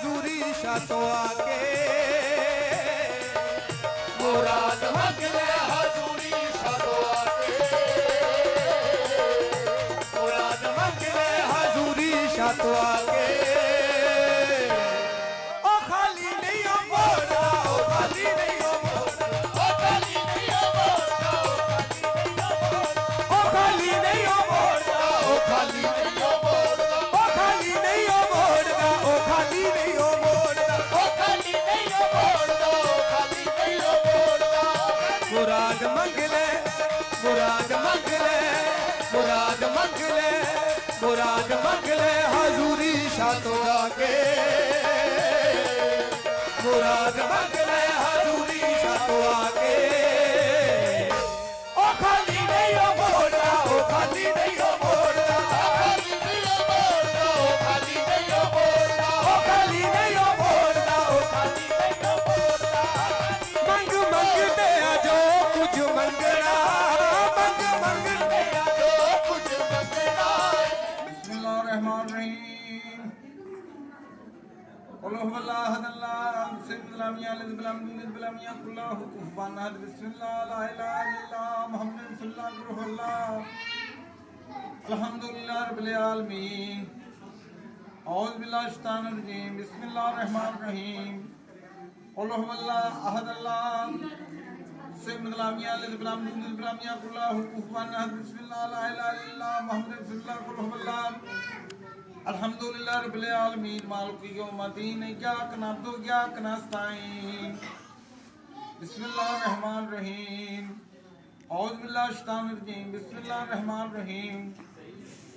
हजूरी शातो आके मुराद मंग ले हजूरी शातो आके मुराद मंग ले हजूरी शातो आके ओ खाली नहीं हो मोड़ना ओ खाली नहीं हो मोड़ना ओ खाली नहीं हो मोड़ना ओ खाली नहीं हो मोड़ना ओ खाली नहीं हो मोड़ना ओ खाली नहीं हो मोड़ना ओ खाली नहीं हो मोड़ना ओ खाली नहीं हो मोड़ना ओ खाली नहीं हो मोड़ना मुराद मंग ले मुराद मंग ले मुराद मंग ले मुराद मंग ले हजूरी शातो आके मुराद मंग ले हजूरी शातो आके ओ खाली नहीं हो मोड़ना ओ खाली नहीं हो मोड़ना ओ खाली नहीं हो मोड़ना ओ खाली नहीं हो मोड़ना ओ खाली नहीं हो मोड़ना ओ खाली नहीं हो मोड़ना मंग मंग दे जो कुछ मंगना मंग मंग दे जो कुछ मंगना बिस्मिल्लाहिर्रहमानिर्रहीम कुल हुवल्लाहु अहद अल्लाहु समद लम यलिद वलम यूलद वलम यकुल लहु कुफुवन अहद बिस्मिल्लाह ला इलाहा इल्लल्लाह मुहम्मदुर रसूलुल्लाह अल्हम्दुलिल्लाह रब्बिल आलमीन औज़ु बिल्लाहि शैतानिर रजीम बिस्मिल्लाहिर्रहमानिर्रहीम कुल हुवल्लाहु अहद अल्लाहु समद लम यलिद वलम यूलद वलम यकुल लहु कुफुवन अहद बिस्मिल्लाह ला इलाहा इल्लल्लाह मुहम्मदुर रसूलुल्लाह कुल हुवल्लाहु अल्हम्दुलिल्लाह रब्बिल आलमीन मालिकि यौमिद्दीन इय्याक नअबुदु व इय्याक नस्तईन बिस्मिल्लाहिर रहमानिर रहीम औज़ु बिल्लाहि शैतानिर रजीम बिस्मिल्लाहिर रहमानिर रहीम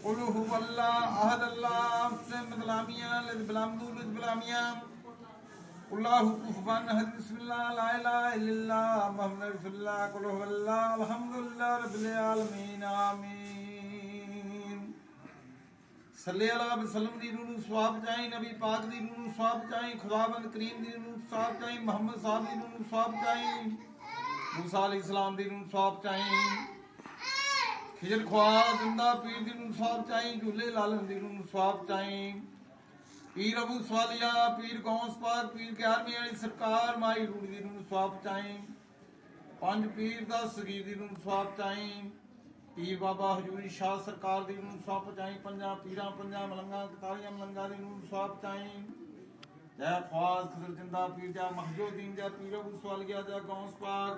कुल हुवल्लाहु अहद अल्लाहु समद लम यलिद वलम यूलद वलम यकुल लहु कुफुवन अहद बिस्मिल्लाह ला इलाहा इल्लल्लाह मुहम्मदुर रसूलुल्लाह कुल हुवल्लाहु अल्हम्दुलिल्लाह रब्बिल आलमीन आमीन सल्ले अला वसल्लम दी रूह सवाब चाई नबी पाक दी रूह सवाब चाई खुदाबंद करीम दी रूह सवाब चाई मोहम्मद साहब दी रूह सवाब चाई मूसा अलैहिस्सलाम दी रूह सवाब चाई खिजर ख्वाजा जिंदा पीर दी रूह सवाब चाई झूले लालन दी रूह सवाब चाई पीर अबू स्वालिया पीर गौस पाक पीर 11वीं वाली सरकार माई रूह दी रूह सवाब चाई पंज पीर दा सगीर दी रूह सवाब चाई पीर बाबा हजूरी शाह सरकार दी रूह सवाब चाई पंजा पीरां पंजा मलंगा 41 मलंगा दी रूह सवाब चाई जय ख्वाज खजर जिंदा पीर जा महजूदीन जा पीर अबू स्वालिया जा गौस पाक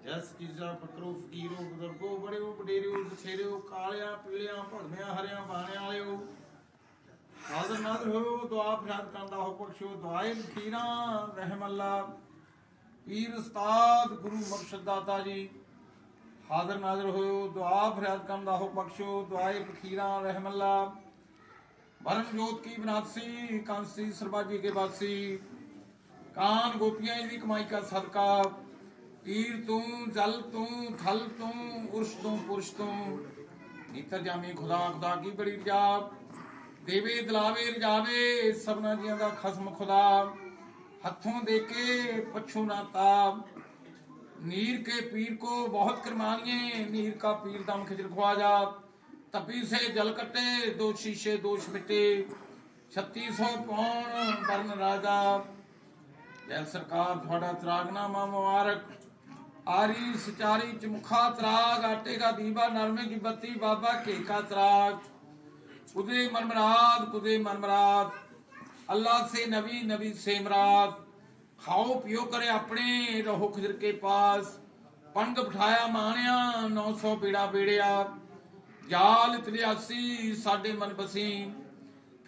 जस की जा फकरो फकीरो बुजुर्गो बड़े बडेरे बछेरे कालियां पीलियां भगवियां हरियां बाणियां वालियो हाज़र नाज़र हो दुआ फरियाद करदा हो बख्शो दुआए फकीरां रहम अल्लाह पीर उस्ताद गुरु मुर्शिद दाता जी हाज़र नाज़र हो दुआ फरियाद करदा हो बख्शो दुआए फकीरां रहम अल्लाह भरम जोत की बनासी कांसी सरबाजी के बासी कान गोपियां दी कमाई का सदका पीर तू जल तू थल तू उर्श तू पुरुष तू नीतर जामी खुदा खुदा की बड़ी रिजाब देवे दिलावे रिजावे सबना जियां दा खसम खुदा हथों देके पछू ना ताब नीर के पीर को बहुत करमानिए नीर का पीर दम खिजर ख्वाजा तपी से जल कटे दो शीशे दोष मिटे 3600 पौन बरन राजा जय सरकार थोड़ा त्रागनामा मुबारक आरी सचारी चमुखा त्राग आटे का दीवा नरमे की बत्ती बाबा के का त्राग खुदे मनमराद अल्लाह से नबी नबी से मराद खाओ पियो करे अपने रहो खिजर के पास पंड बिठाया माणिया 900 पीड़ा बेड़िया जाल 83 साडे मन बसी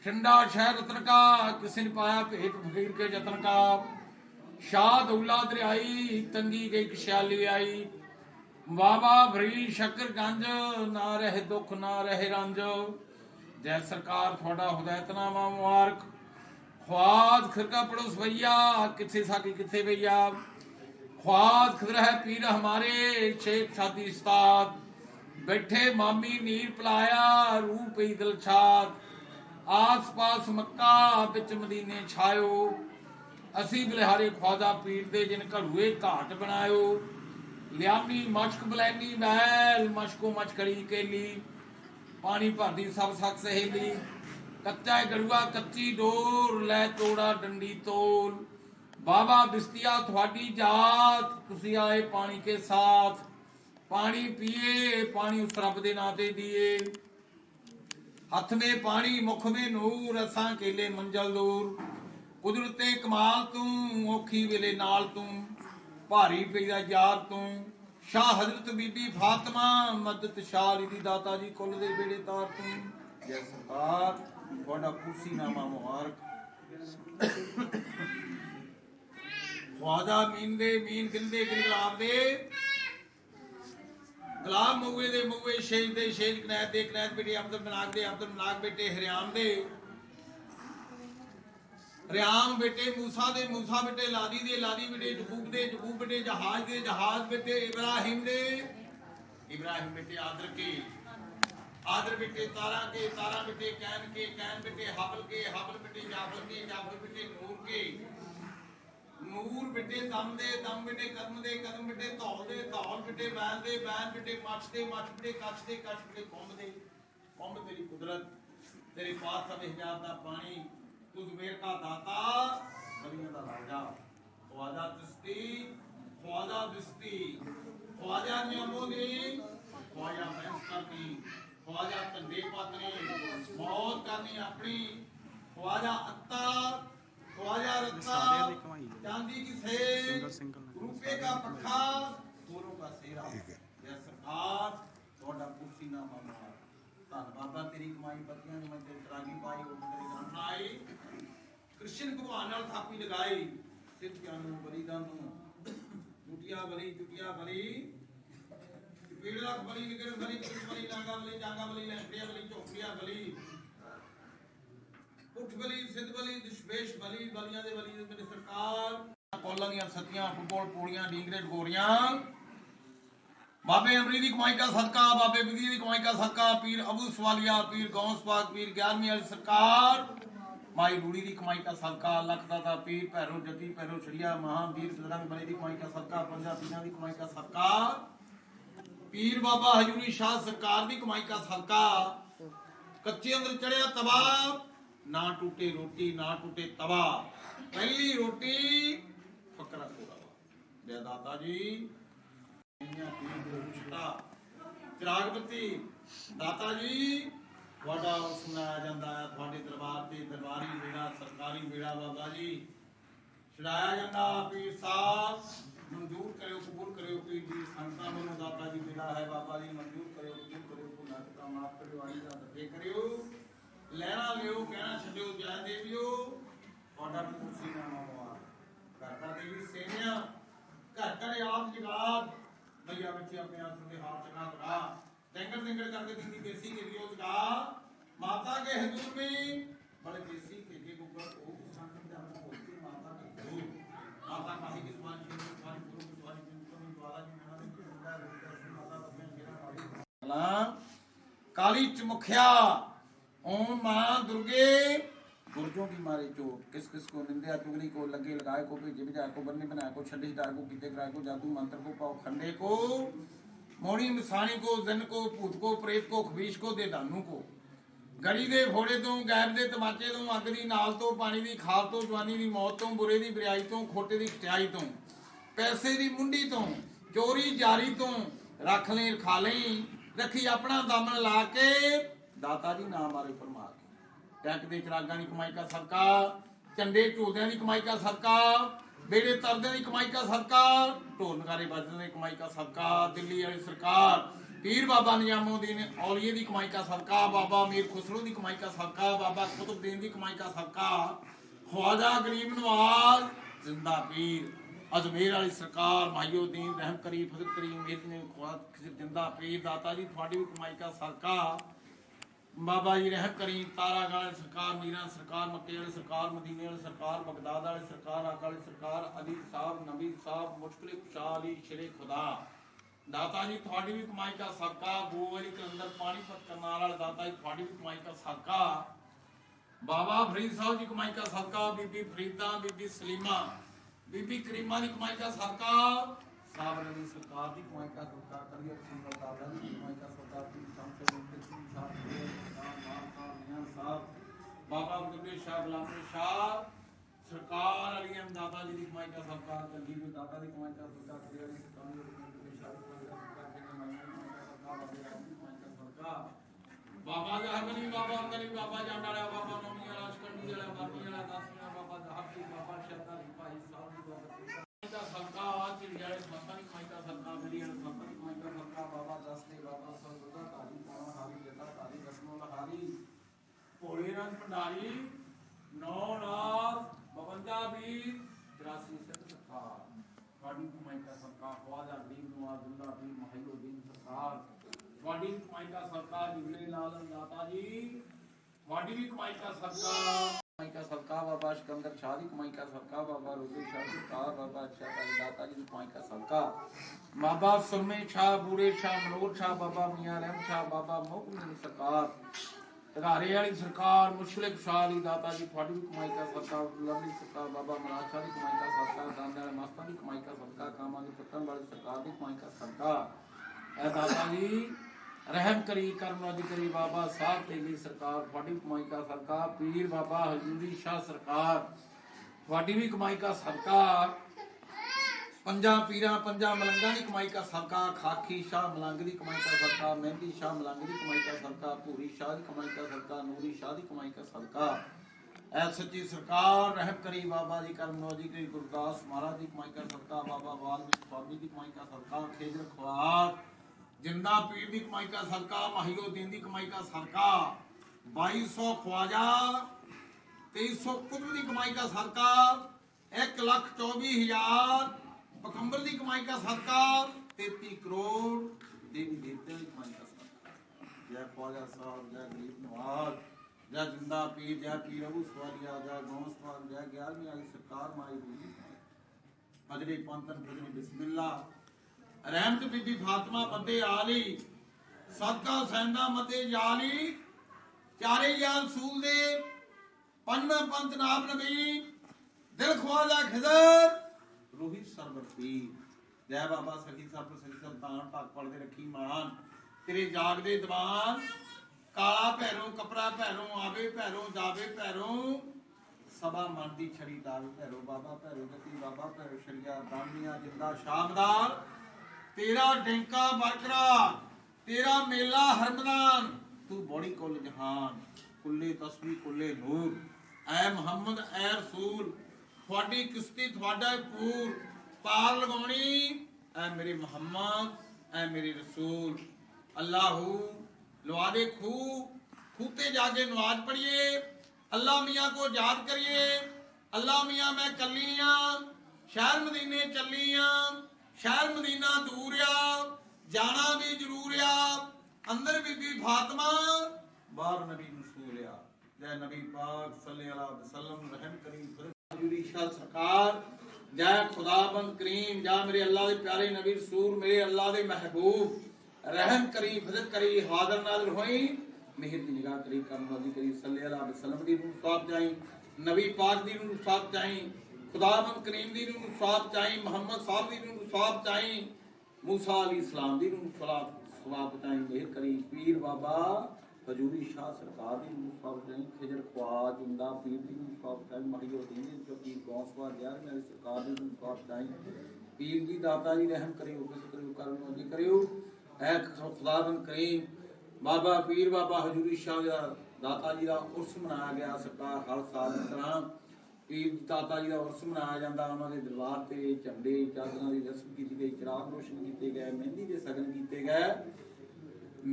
ठंडा शहर रतन का किसी ने पाया भेद फकीर के जतन का शाह दौला दरियाई तंगी गई ख्याली आई बाबा भरी शक्कर गंज ना रहे दुख ना रहे रंज जय सरकार थोड़ा हुदैतनामा मुबारक ख्वाज खिरका पड़ोस भैया किथे साकी किथे भैया ख्वाज खिर है पीर हमारे शेख शादी उस्ताद बैठे मामी नीर पलाया रूप ईदल छाद आस पास मक्का बिच मदीने छायो असी बलिहारे ख्वाजा पीर दे जिन घड़ुए घाट बनायो लियानी मशक बलैनी बैल मशको मचकड़ी केली पानी भरदी सब सख सहेली ਕੱਚਾ ਹੈ ਗੜੂਆ ਕੱਚੀ ਡੋਰ ਲੈ ਤੋੜਾ ਡੰਡੀ ਤੋਲ ਬਾਬਾ ਬਿਸਤੀਆ ਤੁਹਾਡੀ ਜਾਤ ਤੁਸੀਂ ਆਏ ਪਾਣੀ ਕੇ ਸਾਥ पानी पिए पानी उस रब दे नाते दिए हथ में पानी मुख में नूर असां केले मंजल दूर कुदरते कमाल तू औखी वेले नाल तू भारी पैदा यार तू शाह हजरत बीबी फातिमा मदद शाह दी दाता जी कुल दे बेड़े तार तू जय सरकार ਤੁਹਾਡਾ ਕੁਰਸੀਨਾਮਾ ਮੁਬਾਰਕ ख्वाजा मीन दे मीन गिंदे गिलाब दे गुलाब मऊए दे मऊए शेज दे शेज कनैत दे कनैत बेटे अब्दुल मनाक बेटे हरियाम दे हरियाम बेटे मूसा दे मूसा बेटे लादी बेटे जबूब बेटे जहाज बेटे इब्राहिम बेटे आदर बेटे तारा बेटे कैन बेटे हाबल बेटे जाफर बेटे नूर बेटे दम बेटे कदम बेटे धौल बेटे बैन बेटे मच बेटे कच्छ बेटे कुंभ तेरी कुदरत तेरे पास सब हिजाब दा पानी तुझ मेर का दाता वलियां दा राजा ख्वाजा बिस्ती ख्वाजा नियामुद्दीन ख्वाजा बैंस करनी ख्वाजा चंदे पातनी मौत करनी अपनी ख्वाजा अत्ता ख्वाजा रत्ता चांदी की सेर रुपए का पखा फूलों का सेरा जय सरकार थोड़ा कुर्सीनामा मार धन बाबा तेरी कमाई पतियां मैं तेरी तरागी पाई और तेरी गणना आई कृष्ण भगवान नाल थापी लगाई सिद्ध ज्ञान बलिदान जुटिया बली पीड़ा बली निगर बली जांगा बली लहरिया बली चौकड़िया बली उठ बली सिद्ध बली दशमेश बली बलियां दे बली मेरी सरकार कोलां दी सतियां फुटबॉल पूड़ियां डींगरे डगोरियां बाबे अमरी दी कमाई का सदका बाबे बिगदी दी कमाई का सदका पीर अबू सवालिया पीर गौस पाक पीर 11वीं वाली सरकार माई रूड़ी दी कमाई का सदका लख दाता पीर भैरो जती भैरो छड़िया महावीर सदरंग बली दी कमाई का सदका पंजा पीरां दी कमाई का सदका पीर बाबा हजूरी शाह सरकार दी कमाई का सदका कच्चे अंदर चढ़िया तबा ना टूटे रोटी ना टूटे तवा पहली रोटी फकरा पूरा जय दाता जी चिरागपति दाता जी ਤੁਹਾਡਾ ਸੁਣਾਇਆ ਜਾਂਦਾ ਹੈ ਤੁਹਾਡੇ ਦਰਬਾਰ ਤੇ ਦਰਬਾਰੀ ਵੇੜਾ ਸਰਕਾਰੀ ਵੇੜਾ ਬਾਬਾ ਜੀ ਛੜਾਇਆ ਜਾਂਦਾ ਪੀਰ ਸਾਹਿਬ ਮਨਜ਼ੂਰ ਕਰਿਓ ਕਬੂਲ ਕਰਿਓ ਪੀਰ ਜੀ ਸੰਤਾਂ ਵੱਲੋਂ ਦਾਤਾ ਜੀ ਵੇੜਾ ਹੈ ਬਾਬਾ ਜੀ ਮਨਜ਼ੂਰ ਕਰਿਓ ਕਬੂਲ ਕਰਿਓ ਭੁੱਲਾਂ ਚੁੱਕਾਂ ਮਾਫ ਕਰਿਓ ਆਈ ਦਾ ਦਫੇ ਕਰਿਓ ਲੈਣਾ ਲਿਓ ਕਹਿਣਾ ਛੱਡਿਓ ਜੈ ਦੇਵਿਓ ਤੁਹਾਡਾ ਕੁਰਸੀਨਾਮਾ ਮੁਬਾਰਕ ਘਰ ਦੇਵੀ ਸੇਵਿਆ ਘਰ ਆਪ ਜਗਾਤ भैया बच्चे अपने हाथ से हाथ चढ़ा करा देंगर करके दीदी देसी के लिए उसका माता के हजूर में बड़े देसी के के ऊपर ओ संत के हम बोलते माता के हजूर माता काहे की समान की समान गुरु की समान की में द्वारा जी मेरा ने किया दर्शन माता अपने मेरा वाली काली चमुखिया ओम मां दुर्गे गुर्जों की मारे चोट किस किस को निंदा चुगली को लगे लगाए को भेजे बिजाए को बनने बनाए को छड्डी डार को पीते कराए को जादू मंत्र को पाओ खंडे को मोड़ी मिसानी को जन को भूत को प्रेत को खबीश को दे दानू को गड़ी दे घोड़े तो गैर दे तमाचे तो अग दी नाल तो पानी दी खाल तो जवानी दी मौत तो बुरे दी बुराई तो खोटे दी खटियाई तो पैसे दी मुंडी तो चोरी जारी तो रख ले खा ले रखी अपना दामन ला के दाता जी नाम मारे फरमा टैक दे चिरागां दी कमाई का सदका झंडे ढोलदियां दी कमाई का सदका बेड़े तरदियां दी कमाई का सदका ढोल नगारे बजदियां दी कमाई का सदका दिल्ली वाली सरकार पीर बाबा निजामुद्दीन औलिये दी कमाई का सदका बाबा मीर खुसरो दी कमाई का सदका बाबा कुतुबुद्दीन दी कमाई का सदका ख्वाजा गरीब नवाज जिंदा पीर अजमेर वाली सरकार माहिउद्दीन रहम करीम फजल करीम मेहर जिंदा पीर दाता जी थोड़ी भी कमाई का सदका बाबा जी रहम करीम तारा वाली सरकार मीरा सरकार मक्के वाली सरकार मदीने वाली सरकार बगदाद वाली सरकार आका वाली सरकार अली साहब नबी साहब मुश्किल खुशा अली शेरे खुदा दाता जी थोड़ी भी कमाई का सदका गो वाली के अंदर पानीपत करने वाला दाता जी थोड़ी भी कमाई का सदका बाबा फरीद साहब जी कमाई का सदका बीबी फरीदा बीबी सलीमा बीबी करीमा की कमाई का सदका साहब नबी सरकार की कमाई का सदका करिए सिंगल दादा की कमाई का सदका की साहब ਦਾਤੇ ਸ਼ਾਹ ਸਰਕਾਰ ਵਾਲੀਆਂ ਦਾਤਾ ਜੀ ਦੀ ਕਮਾਈ ਦਾ ਸਰਕਾਰ ਚੱਲੀ ਵੀ ਦਾਤਾ ਦੀ ਕਮਾਈ ਦਾ ਸਰਕਾਰ ਕਰੀ ਵਾਲੀ ਸਰਕਾਰ ਦੀ ਸ਼ਾਹ ਦੀ ਕਮਾਈ ਦਾ ਸਰਕਾਰ ਜਿਹਨੇ ਸਰਕਾਰ ਬਾਬਾ ਜਹਗਨੀ ਬਾਬਾ ਅੰਗਨੀ ਬਾਬਾ ਜੰਡ ਵਾਲਾ ਬਾਬਾ ਨੌਮੀ ਵਾਲਾ ਸ਼ਕੰਡੀ ਵਾਲਾ ਬਾਬੀ ਵਾਲਾ ਦਸਵੀਂ ਬਾਬਾ ਜਹਾਬੀ ਬਾਬਾ ਸ਼ਰਦਾਰੀ ਭਾਈ ਸਾਹਿਬ ਦੀ ਬਾਬਾ ਦਾ ਸਰਕਾਰ ਚਿੜਿਆਲੇ ਮਤਾਂ ਦੀ ਕਮਾਈ ਦਾ ਸਰਕਾਰ ਮੇਰੀ ਵਾਲੇ ਮਤਾਂ ਦੀ ਕਮਾਈ ਦਾ ਸਰਕਾਰ ਬਾਬਾ ਦਸਤੇ ਬਾਬਾ ਸਰਦਾ ਧਾਰੀ ਪਾਣਾ ਹਾਰੀ ਜਤਾ ਧਾਰੀ ਦਸਮੋਂ ਲਹਾਰੀ ਭੋਲੇ ਨਾਥ ਭੰਡਾਰੀ ਨੌ ਨਾਥ 52 ਵੀ 83 ਸਿੱਧ ਸਰਕਾਰ ਵਾਡੀ ਕਮਾਈ ਦਾ ਸਰਕਾਰ ਖਵਾਜਾ ਗਰੀਬ ਨਵਾਜ਼ ਦੁੱਲਾ ਪੀਰ ਮਹੀਉਦੀਨ ਸਰਕਾਰ ਵਾਡੀ ਕਮਾਈ ਦਾ ਸਰਕਾਰ ਜਿਗਲੇ ਲਾਲ ਦਾਤਾ ਜੀ वाडी भी कमाई का सबका बाबा सिकंदर शाह की कमाई का सबका बाबा रुद्र शाह की का बाबा अच्छा का दाता जी की कमाई का सबका बाबा सुरमे शाह बूढ़े शाह मनोहर शाह बाबा मियां रहम शाह बाबा मोहम्मद सरकार घारे वाली सरकार मुशलिक शाह दी दाता जी थोड़ी भी कमाई का सबका लवली सरकार बाबा मराद शाह की कमाई का सबका दाने वाले मास्टर की कमाई का सबका कामा की पत्तन वाली सरकार की कमाई का सबका ऐ दाता जी रहम करी कर्म राजी करी बाबा साहब तेली सरकार थोड़ी कमाई का सरकार पीर बाबा हजूरी शाह सरकार थोड़ी भी कमाई का सरकार पंजा पीरा पंजा मलंगा की कमाई का सरकार खाकी शाह मलंग की कमाई का सरकार मेहंदी शाह मलंग की कमाई का सरकार पूरी शाह की कमाई का सरकार नूरी शाह की कमाई का सरकार ऐ सच्ची सरकार रहम करी बाबा जी कर्म राजी करी गुरदास महाराज की कमाई का सरकार बाबा वाल्मीकि स्वामी की कमाई का सरकार खेजर ख्वार जिंदा पीर की कमाई का सदका महिउद्दीन की कमाई का सदका 2200 ख्वाजा 2300 कुतुब की कमाई का सदका 1,24,000 पकंबर की कमाई का सदका 33 करोड़ देवी देवता की कमाई का सदका जय ख्वाजा साहब जय गरीब नवाज जय जिंदा पीर जय पीर अबू सवालिया जय गौसवाल जय 11वीं वाली सरकार माई बोली बजरी पंथन बजरी बिस्मिल्लाह रहमत बीबी फातिमा बंदे आली सदका सैंदा मते जाली चारे याल सूल दे पंजवें पंथ नाब नबी दिल ख्वाजा खिजर रोहित सरवर पीर जय बाबा सखी सरदान तक पढ़दे रखी मान तेरे जागदे दीवान काला भैरों कपड़ा भैरों आवे भैरों जावे भैरों सभा मन दी छड़ी दावे भैरों बाबा भैरों गति बाबा भैरों शरिया दानिया जिंदा शानदार तेरा डेंका बरकरा तेरा मेला हरमदान तू बड़ी कुल जहान कुल्ले तस्बी कुल्ले नूर ऐ मुहम्मद ऐ रसूल थोड़ी किस्ती थोड़ा पूर पार लगानी ऐ मेरे मुहम्मद ऐ मेरे रसूल अल्लाहू लवा दे खूते जाके नमाज पढ़िए अल्लाह मियाँ को याद करिए अल्लाह मियाँ मैं कली शहर मदीने चली शहर मदीना दूर जाना भी जरूर अंदर बीबी फातिमा बाहर नबी रसूल जय नबी पाक सल्लल्लाहु अलैहि वसल्लम रहम करीम हजूरी शाह सरकार जय खुदाबंद करीम जा मेरे अल्लाह दे प्यारे नबी रसूल मेरे अल्लाह दे महबूब रहम करी फजल करी हाजिर नाज़िर होई मेहर दी निगाह करी करम वाली करी सल्लल्लाहु अलैहि वसल्लम दी रूह साहब जाई नबी पाक दी रूह साहब जाई खुदाबंद करीम दी रूह साहब चाही मोहम्मद साहब दी रूह साहब चाही मूसा अलैहिस्सलाम दी रूह सवाब चाही मेहर करी पीर बाबा हजूरी शाह सरकार दी रूह साहब चाही खिजर ख्वाज जिंदा पीर दी रूह साहब चाही महिउद्दीन दी पीर गौसवाल यार मेरी सरकार दी रूह साहब चाही पीर जी दाता जी रहम करियो करम वाली करियो ऐ खुदाबंद करीम बाबा पीर बाबा हजूरी शाह दाता जी दा उर्स मनाया गया सरकार हर साल इस तरह पीर दाता जी का उर्स मनाया जाता उन्होंने दरबार से झंडे चादर की रस्म की गई चिराग रोशन किए गए मेहंदी के सगन किए गए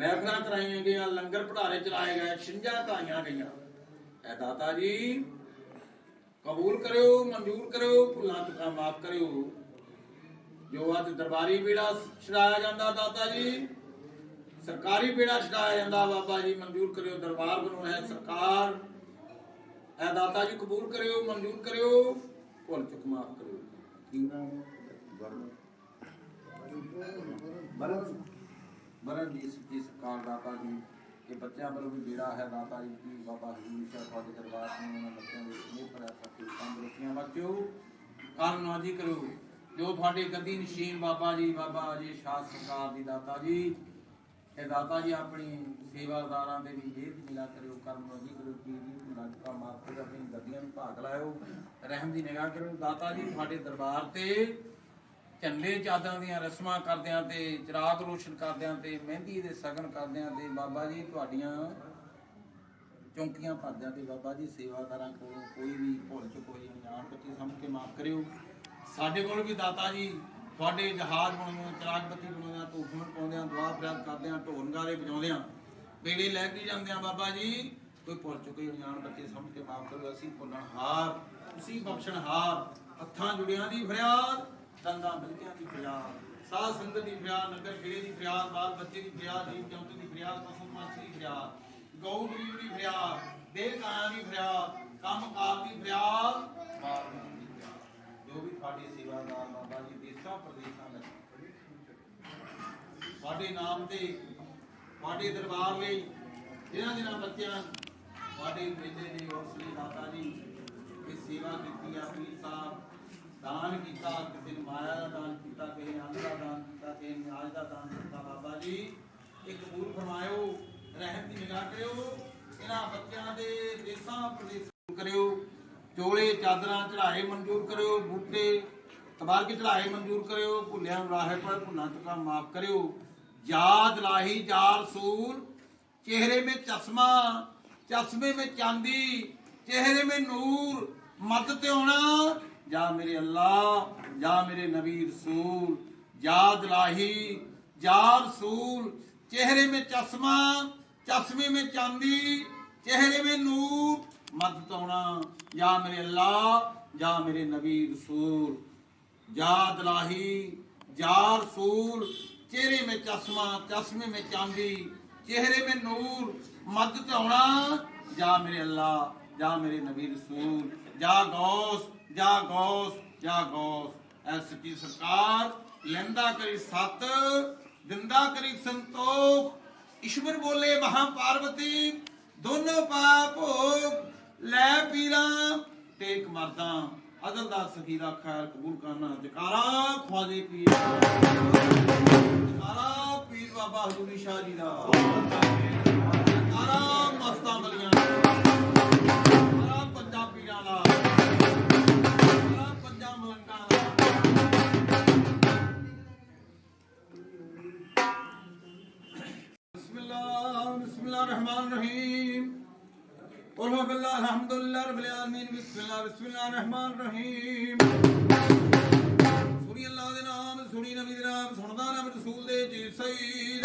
महफिल कराई गई लंगर भंडारे चलाए गए छिंजा कराई गई ऐ दाता जी कबूल करो मंजूर करो भुला चुका माफ करो जो अज दरबारी बेड़ा छड़ाया जाता दाता जी सरकारी बेड़ा छड़ाया जाता बाबा जी मंजूर करो दरबार बनो है सरकार ऐ दाता जी कबूल करियो मंजूर करियो भुल चुक माफ करियो बरन जी सच्ची सरकार दाता जी ये बच्चों वालों भी बेड़ा है दाता जी की बाबा हजूर शाह थोड़े दरबार में उन्होंने बच्चों को स्नेह भरा सके तंदुरुस्तियां बच्चो काल नाजी करो जो थोड़े गद्दी नशीन बाबा जी अजय शाह सरकार दी दाता जी ये दाता जी अपनी सेवादारां दे भी जेब मिला करो, कर्म रोजी करो, पीर नट का माफ करो, अपनी गद्दियां नूं भाग लाओ, रहम दी निगाह करो। दाता जी तुहाडे दरबार ते झंडे चादरां ਦੀਆਂ रस्मां करदिਆਂ ਤੇ चिराग रोशन करदिਆਂ ਤੇ ਮਹਿੰਦੀ ਦੇ ਸਗਨ ਕਰਦਿਆਂ ਤੇ ਬਾਬਾ ਜੀ ਤੁਹਾਡੀਆਂ ਚੌਂਕੀਆਂ ਭਰਦਿਆਂ ਤੇ ਬਾਬਾ ਜੀ ਸੇਵਾਦਾਰਾਂ ਕੋਲੋਂ ਕੋਈ ਵੀ ਭੁੱਲ ਚੁੱਕ ਹੋਈ ਅਣਜਾਣ ਬੱਚੀ ਸਮਝ ਕੇ ਮਾਫ ਕਰਿਓ। ਸਾਡੇ ਕੋਲ ਵੀ ਦਾਤਾ ਜੀ ਤੁਹਾਡੇ ਜਹਾਜ਼ ਬਣਾਉਂਦੇ, ਚਿਰਾਗ ਬੱਤੀ ਬਣਾਉਂਦੇ, ਧੂਫ ਪਾਉਂਦੇ, ਦੁਆ ਫਰਿਆਦ ਕਰਦੇ, ਢੋਲ ਨਗਾਰੇ ਵਜਾਉਂਦੇ, ਬੇੜੇ ਲੈ ਕੇ ਜਾਂਦੇ ਆ। ਬਾਬਾ ਜੀ ਕੋਈ ਭੁੱਲ ਚੁੱਕੀ ਅਣਜਾਣ ਬੱਚੇ ਸਮਝ ਕੇ ਮਾਫ ਕਰੋ। ਅਸੀਂ ਭੁੱਲਣਹਾਰ, ਤੁਸੀਂ ਬਖਸ਼ਣਹਾਰ, ਹੱਥਾਂ ਜੁੜਿਆਂ ਦੀ ਫਰਿਆਦ, ਦੰਦਾਂ ਬਿਲਕਿਆਂ ਦੀ ਫਰਿਆਦ, ਸਾਧ ਸੰਗਤ ਦੀ ਫਰਿਆਦ, ਨਗਰ ਖੇੜੇ ਦੀ ਫਰਿਆਦ, ਬਾਲ ਬੱਚੇ ਦੀ ਫਰਿਆਦ, ਜੀਵ ਜੰਤੂ ਦੀ ਫਰਿਆਦ, ਪਸ਼ੂ ਪੰਛੀ ਦੀ ਫਰਿਆਦ, ਗਊ ਗਰੀਬ ਦੀ ਫਰਿਆਦ, ਦੇਹ ਕਾਇਆ ਦੀ ਫਰਿਆਦ, ਕੰਮ ਕਾਰ ਦੀ ਫਰਿਆਦ, ਮਾਲ ਦੀ ਫਰਿਆਦ। ਜੋ ਵੀ ਤੁਹਾਡੇ ਸੇਵਾਦਾਰ ਬਾਬਾ ਜੀ ਦੇਸ਼ਾਂ ਪ੍ਰਦੇਸ਼ਾਂ ਵਿੱਚ ਤੁਹਾਡੇ ਨਾਮ ਤੇ ਤੁਹਾਡੇ ਦਰਬਾਰ ਲਈ ਜਿਨ੍ਹਾਂ ਬੱਚਿਆਂ ਤੁਹਾਡੇ ਮੇਲੇ ਦੇ ਉਸ ਲਈ ਦਾਤਾ ਜੀ ਇਹ ਸੇਵਾ ਕੀਤੀ ਆ। ਪੀਰ ਸਾਹਿਬ ਦਾਨ ਕੀਤਾ, ਕਿਸੇ ਨੇ ਮਾਇਆ ਦਾ ਦਾਨ ਕੀਤਾ, ਕਿਸੇ ਨੇ ਅੰਨ ਦਾ ਦਾਨ ਕੀਤਾ, ਕਿਸੇ ਨੇ ਨਿਆਜ਼ ਦਾ ਦਾਨ ਕੀਤਾ। ਬਾਬਾ ਜੀ ਇਹ ਕਬੂਲ ਫਰਮਾਇਓ, ਰਹਿਮ ਦੀ ਨਿਗਾਹ ਕਰਿਓ, ਇਹਨਾਂ ਬੱਚਿਆਂ ਦੇ ਦੇਸਾਂ ਪ੍ਰਦੇਸਾਂ ਕਰਿਓ, ਚੋਲੇ ਚਾਦਰਾਂ ਚੜਾਏ ਮਨਜ਼ੂਰ ਕਰਿਓ, ਬੂਟੇ ਤਬਾਰਕ ਚੜਾਏ ਮਨਜ਼ੂਰ ਕਰਿਓ, ਭੁੱਲਿਆਂ ਨੂੰ ਰਾਹੇ ਪਰ ਭੁੱਲਾਂ ਚੁਕਾ ਮਾਫ ਕਰਿਓ। याद लाही जा रसूल, चेहरे में चश्मा, चश्मे में चांदी, चेहरे में नूर, मदद होना जा मेरे अल्लाह, जा मेरे नबी रसूल। याद लाही जा रसूल, चेहरे में चश्मा, चश्मे में चांदी, चेहरे में नूर, मदद होना जा मेरे अल्लाह, जा मेरे नबी रसूल। याद लाही जा रसूल, चेहरे में चश्मा, चश्मे में चांदी, चेहरे में नूर, मद होना जा मेरे अल्लाह, जा मेरे नबी रसूल। जा गौस, जा गौस, जा गौस। ऐसी की सरकार लेंदा करी सत, दिंदा करी संतोख। ईश्वर बोले महा पार्वती, दोनों पाप भोग लै पीरा टेक मरदा। अदल दा सखीरा खैर कबूल करना। जकारा ख्वाजे पीर, जकारा पीर बाबा हजूरी शाह जी दा, जकारा मस्तां बलियां दा, जकारा पंजां पीरां दा, जकारा पंजां मलंगां दा। बिस्मिल्लाह बिस्मिल्लाह रहमान रहीम। अल्हम्दुलिल्लाह रब्बिल आलमीन। बिस्मिल्लाह बिस्मिल्लाह रहमान रहीम। सुनी अल्लाह दे नाम, सुनी नबी दे नाम, सुनदा नाम रसूल दे जी सईद।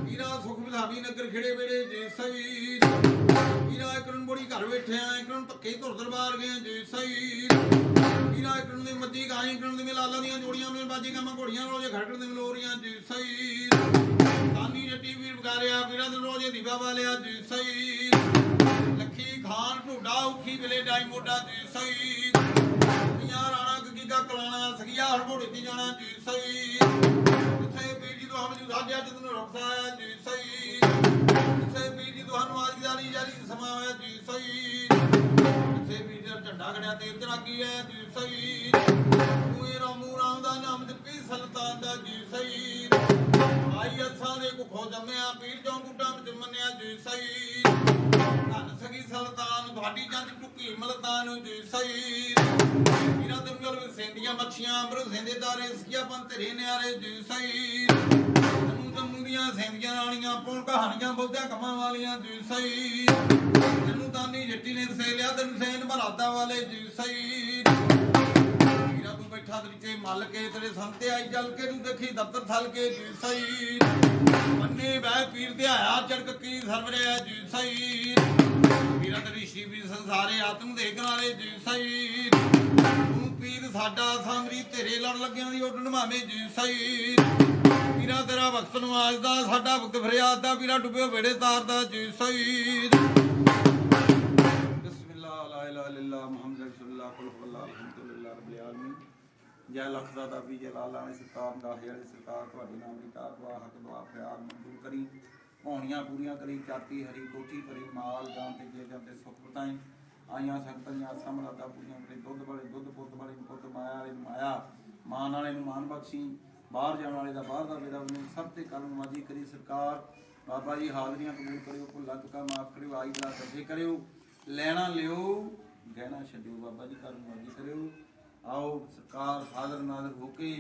पीरा सुख विधावी नगर खेड़े बेड़े जी सईद। पीरा इकरन बड़ी घर बैठे हैं, इकरन धक्के धुर दरबार गए जी सईद। पीरा इकरन दे मज्जी गाय, इकरन दे लाला दियां जोड़ियां में बाजी कामा घोड़ियां रोजे खड़कड़ दे लोरियां जी सईद। तानी जट्टी वीर बगारिया पीरा दे रोजे दीवा वालिया जी सईद। लखी खान ढोडा उखी मिले डाई मोटा जी सईद। राणा गीगा कलाना सगिया हड़बोड़े दी जाना जी सईद। पीर जी तो हम जो साझा जितने रखसाया जी सईद। पीर जी तो हम आज जारी जारी समाया जी सईद। पीर जी झंडा खड़िया तेल चरागी है जी सईद। रामू राम दा नाम पीर सल्तान दा जी सईद। आई असा दे कुखों जम्मिया पीर चौं गुड्डा विच मन्निया जी सईद। धन सगी सल्तान भाडी जंज टुकी मलतान जी सईद। पीरा दंगल विच सेंदियां मच्छियां अमृत सेंदे दारे सिया पन तेरे न्यारे जी सईद। जम्मू जम्मू दियां सेंदियां राणियां पुण कहानियां बोलदियां कमां वालियां जी सईद। जन्नू दानी जट्टी ने सेलिया तन सैन बरादा वाले जी सईद। पीरा तू बैठा तरीके मल के तेरे संते आई जल के तू देखी दफ्तर थल के जी सईद। मन्ने बह पीर ध्याया चड़क की सरवरे जी सईद। पीरा तेरी शिवी संसारे आत्म दे किनारे जी सईद। तू पीर साडा सामरी तेरे लड़ लग्गियां दी उड्डण मामे जी सईद। पीरा तेरा वक्त नवाज दा साडा वक्त फरियाद दा पीरा डुबे बेड़े तार दा जी सईद। बिस्मिल्लाह ला इलाहा इल्लल्लाह मुहम्मद रसूलुल्लाह कुल हुवल्लाह अल्हम्दुलिल्लाह रब्बिल आलमीन। जय लख दादा भी जय लाला ने सरकार गाहे वाली सरकार ਤੁਹਾਡੇ ਨਾਮ ਦੀ ਕਾਰ ਦੁਆ ਹੱਕ ਦੁਆ ਫਰਿਆਦ ਮਨਜ਼ੂਰ ਕਰੀ। ਪੌਣੀਆਂ ਪੂਰੀਆਂ ਕਰੀ, ਚਾਤੀ ਹਰੀ ਕੋਠੀ ਭਰੀ, ਮਾਲ ਜਾਨ ਤੇ ਜੇ ਜਾਂਦੇ ਸੁਖ ਬਤਾਈ। ਆਈਆਂ ਸੰਗਤਾਂ ਦੀਆਂ ਆਸਾਂ ਮੁਰਾਦਾਂ ਪੂਰੀਆਂ ਕਰੇ। ਦੁੱਧ ਵਾਲੇ ਦੁੱਧ, ਪੁੱਤ ਵਾਲੇ ਨੂੰ ਪੁੱਤ, ਮਾਇਆ ਵਾਲੇ ਨੂੰ ਮਾਇਆ, ਮਾਨ ਵਾਲੇ ਨੂੰ ਮਾਨ ਬਖਸ਼ੀ। ਬਾਹਰ ਜਾਣ ਵਾਲੇ ਦਾ ਬਾਹਰ ਦਾ ਵੇਦਾ ਉਹਨੇ ਸਭ ਤੇ ਕਲਮ ਮਾਜੀ ਕਰੀ ਸਰਕਾਰ। बाबा जी हाजरियां कबूल करियो, भुला चुका माफ करियो, आई गला सजे करियो, लैना लियो गहना छड्डियो, बाबा जी कर्म मर्जी करियो। आओ सरकार हाजर नाजर होके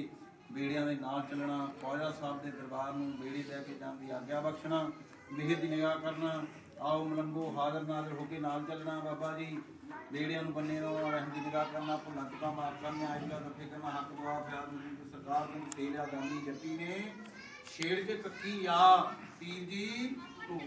बेड़ियां दे नाल चलना, ख्वाजा साहब के दरबार में बेड़ी लैके जाने की आग्ञा बख्शना, मिहर की निगाह करना। आओ मलंगो हाजर नाजर होके नाल चलना, बाबा जी बेड़ियां नूं बन्ने रहो, रहम की निगाह करना, भुला चुका माफ करना, आई गला दफे करना, हक दुआ प्यार सरकार ने तेलिया गांधी जट्टी ने छेड़ के कक्की या पीर जी रुक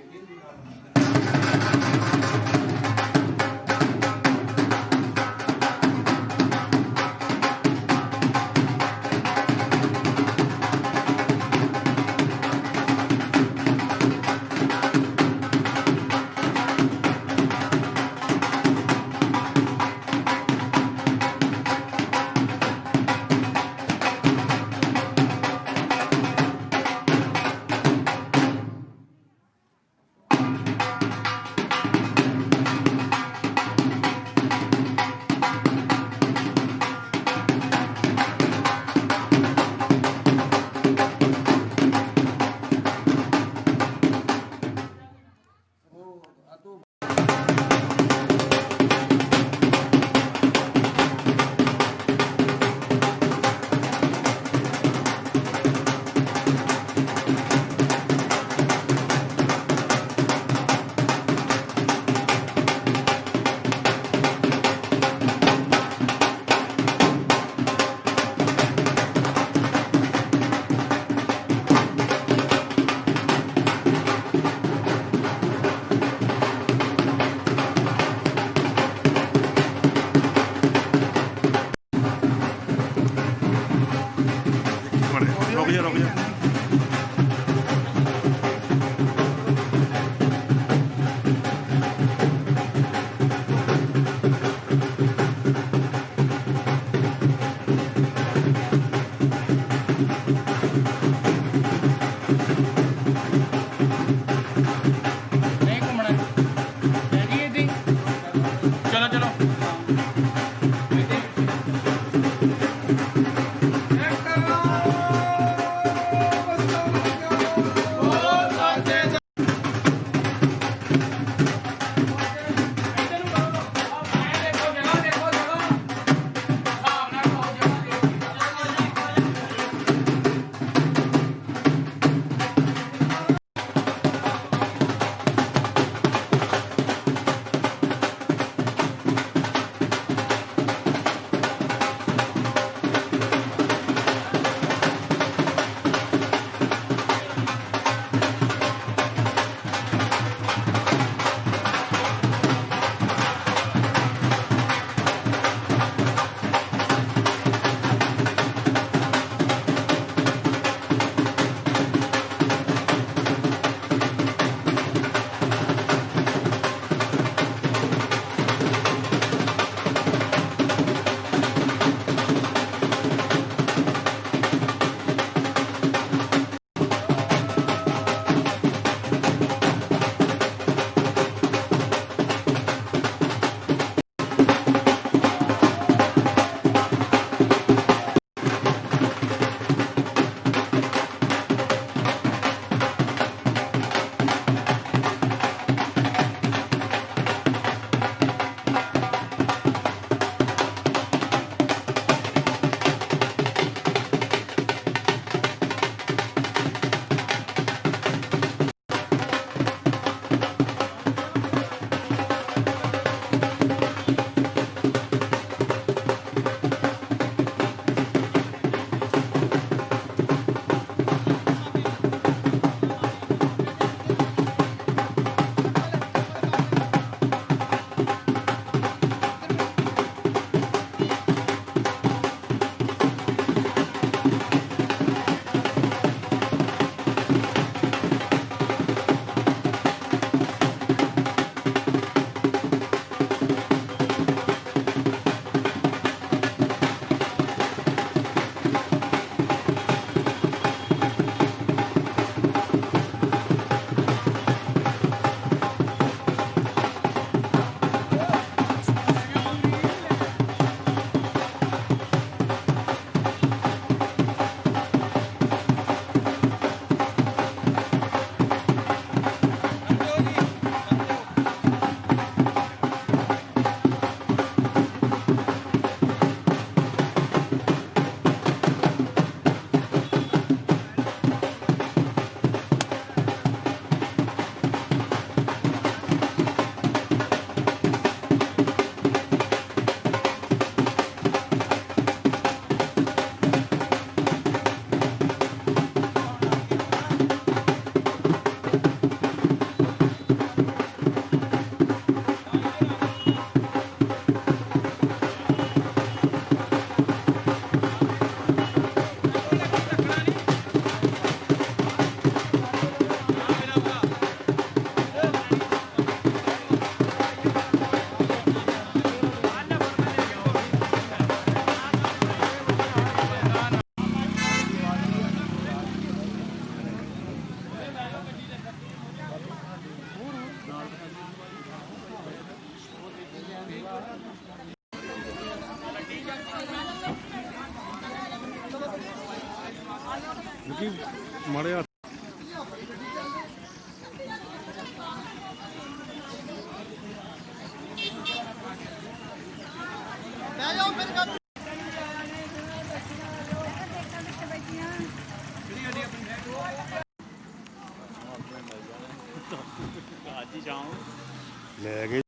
जा चलो चलो ਕੀ ਮਾੜੇ ਹੱਥ ਲੈ ਜਾਓ ਮੇਰੇ ਘਰ ਲੈ ਗਏ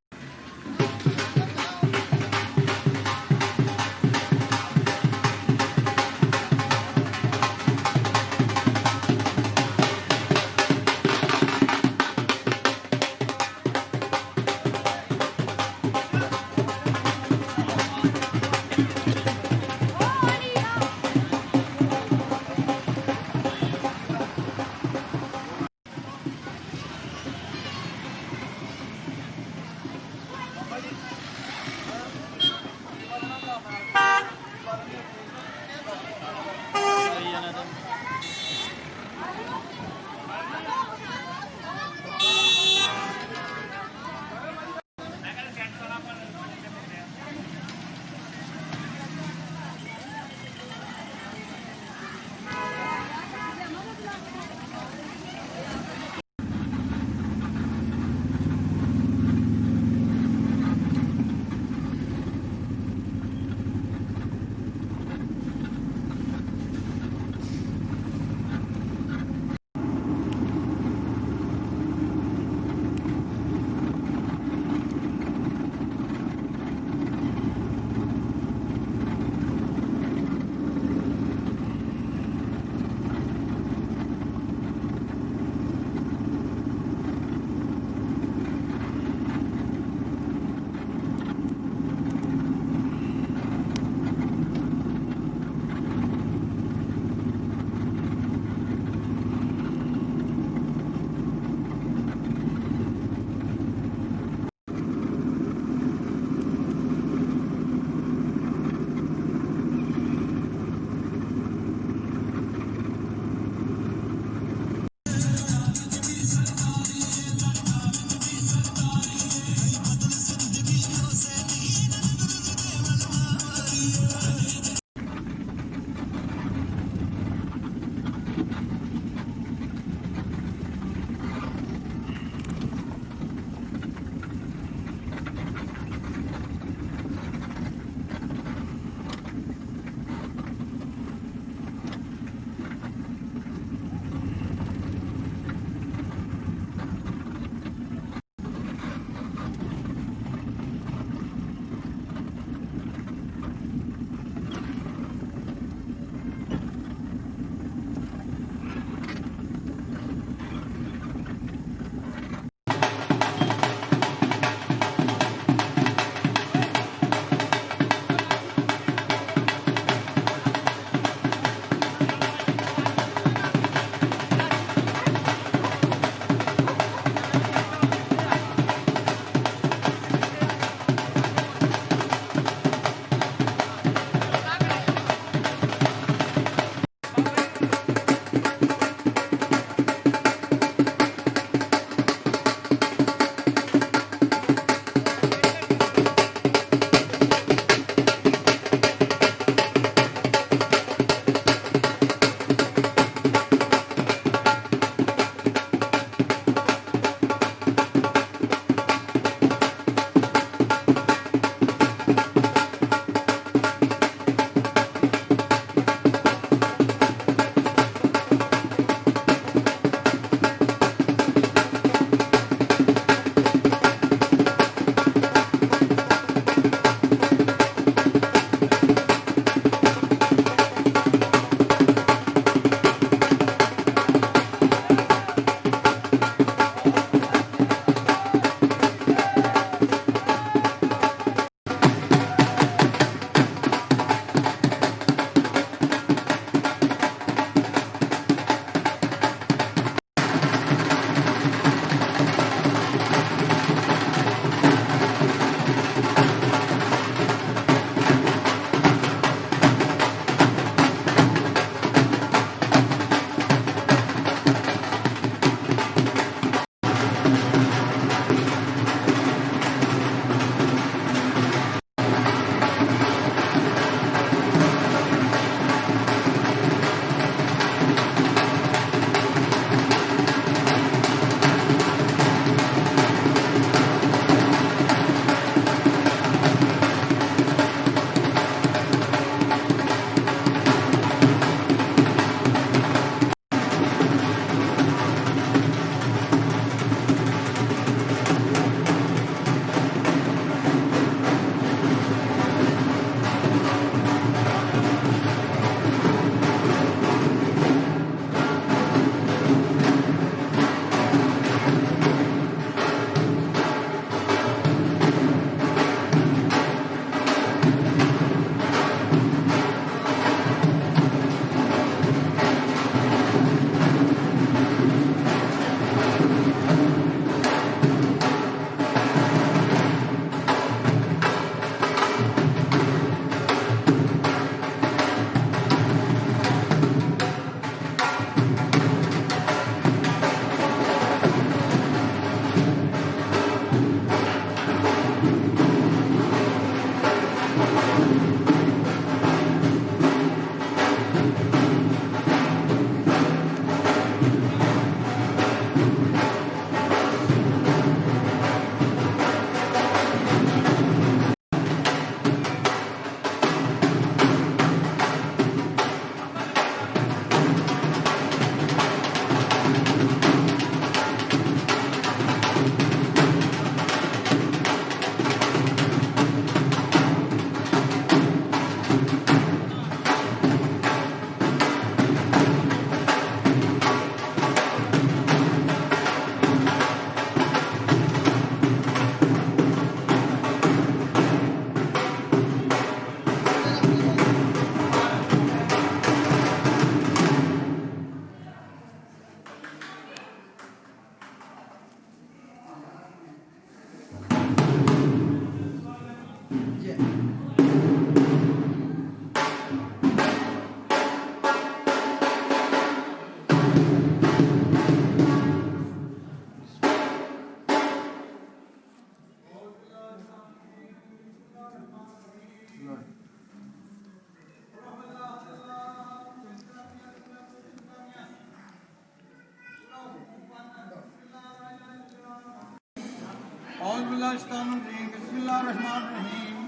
औज़ बिल्लाहि शैतानिर रजीम बिस्मिल्लाहिर रहमानिर रहीम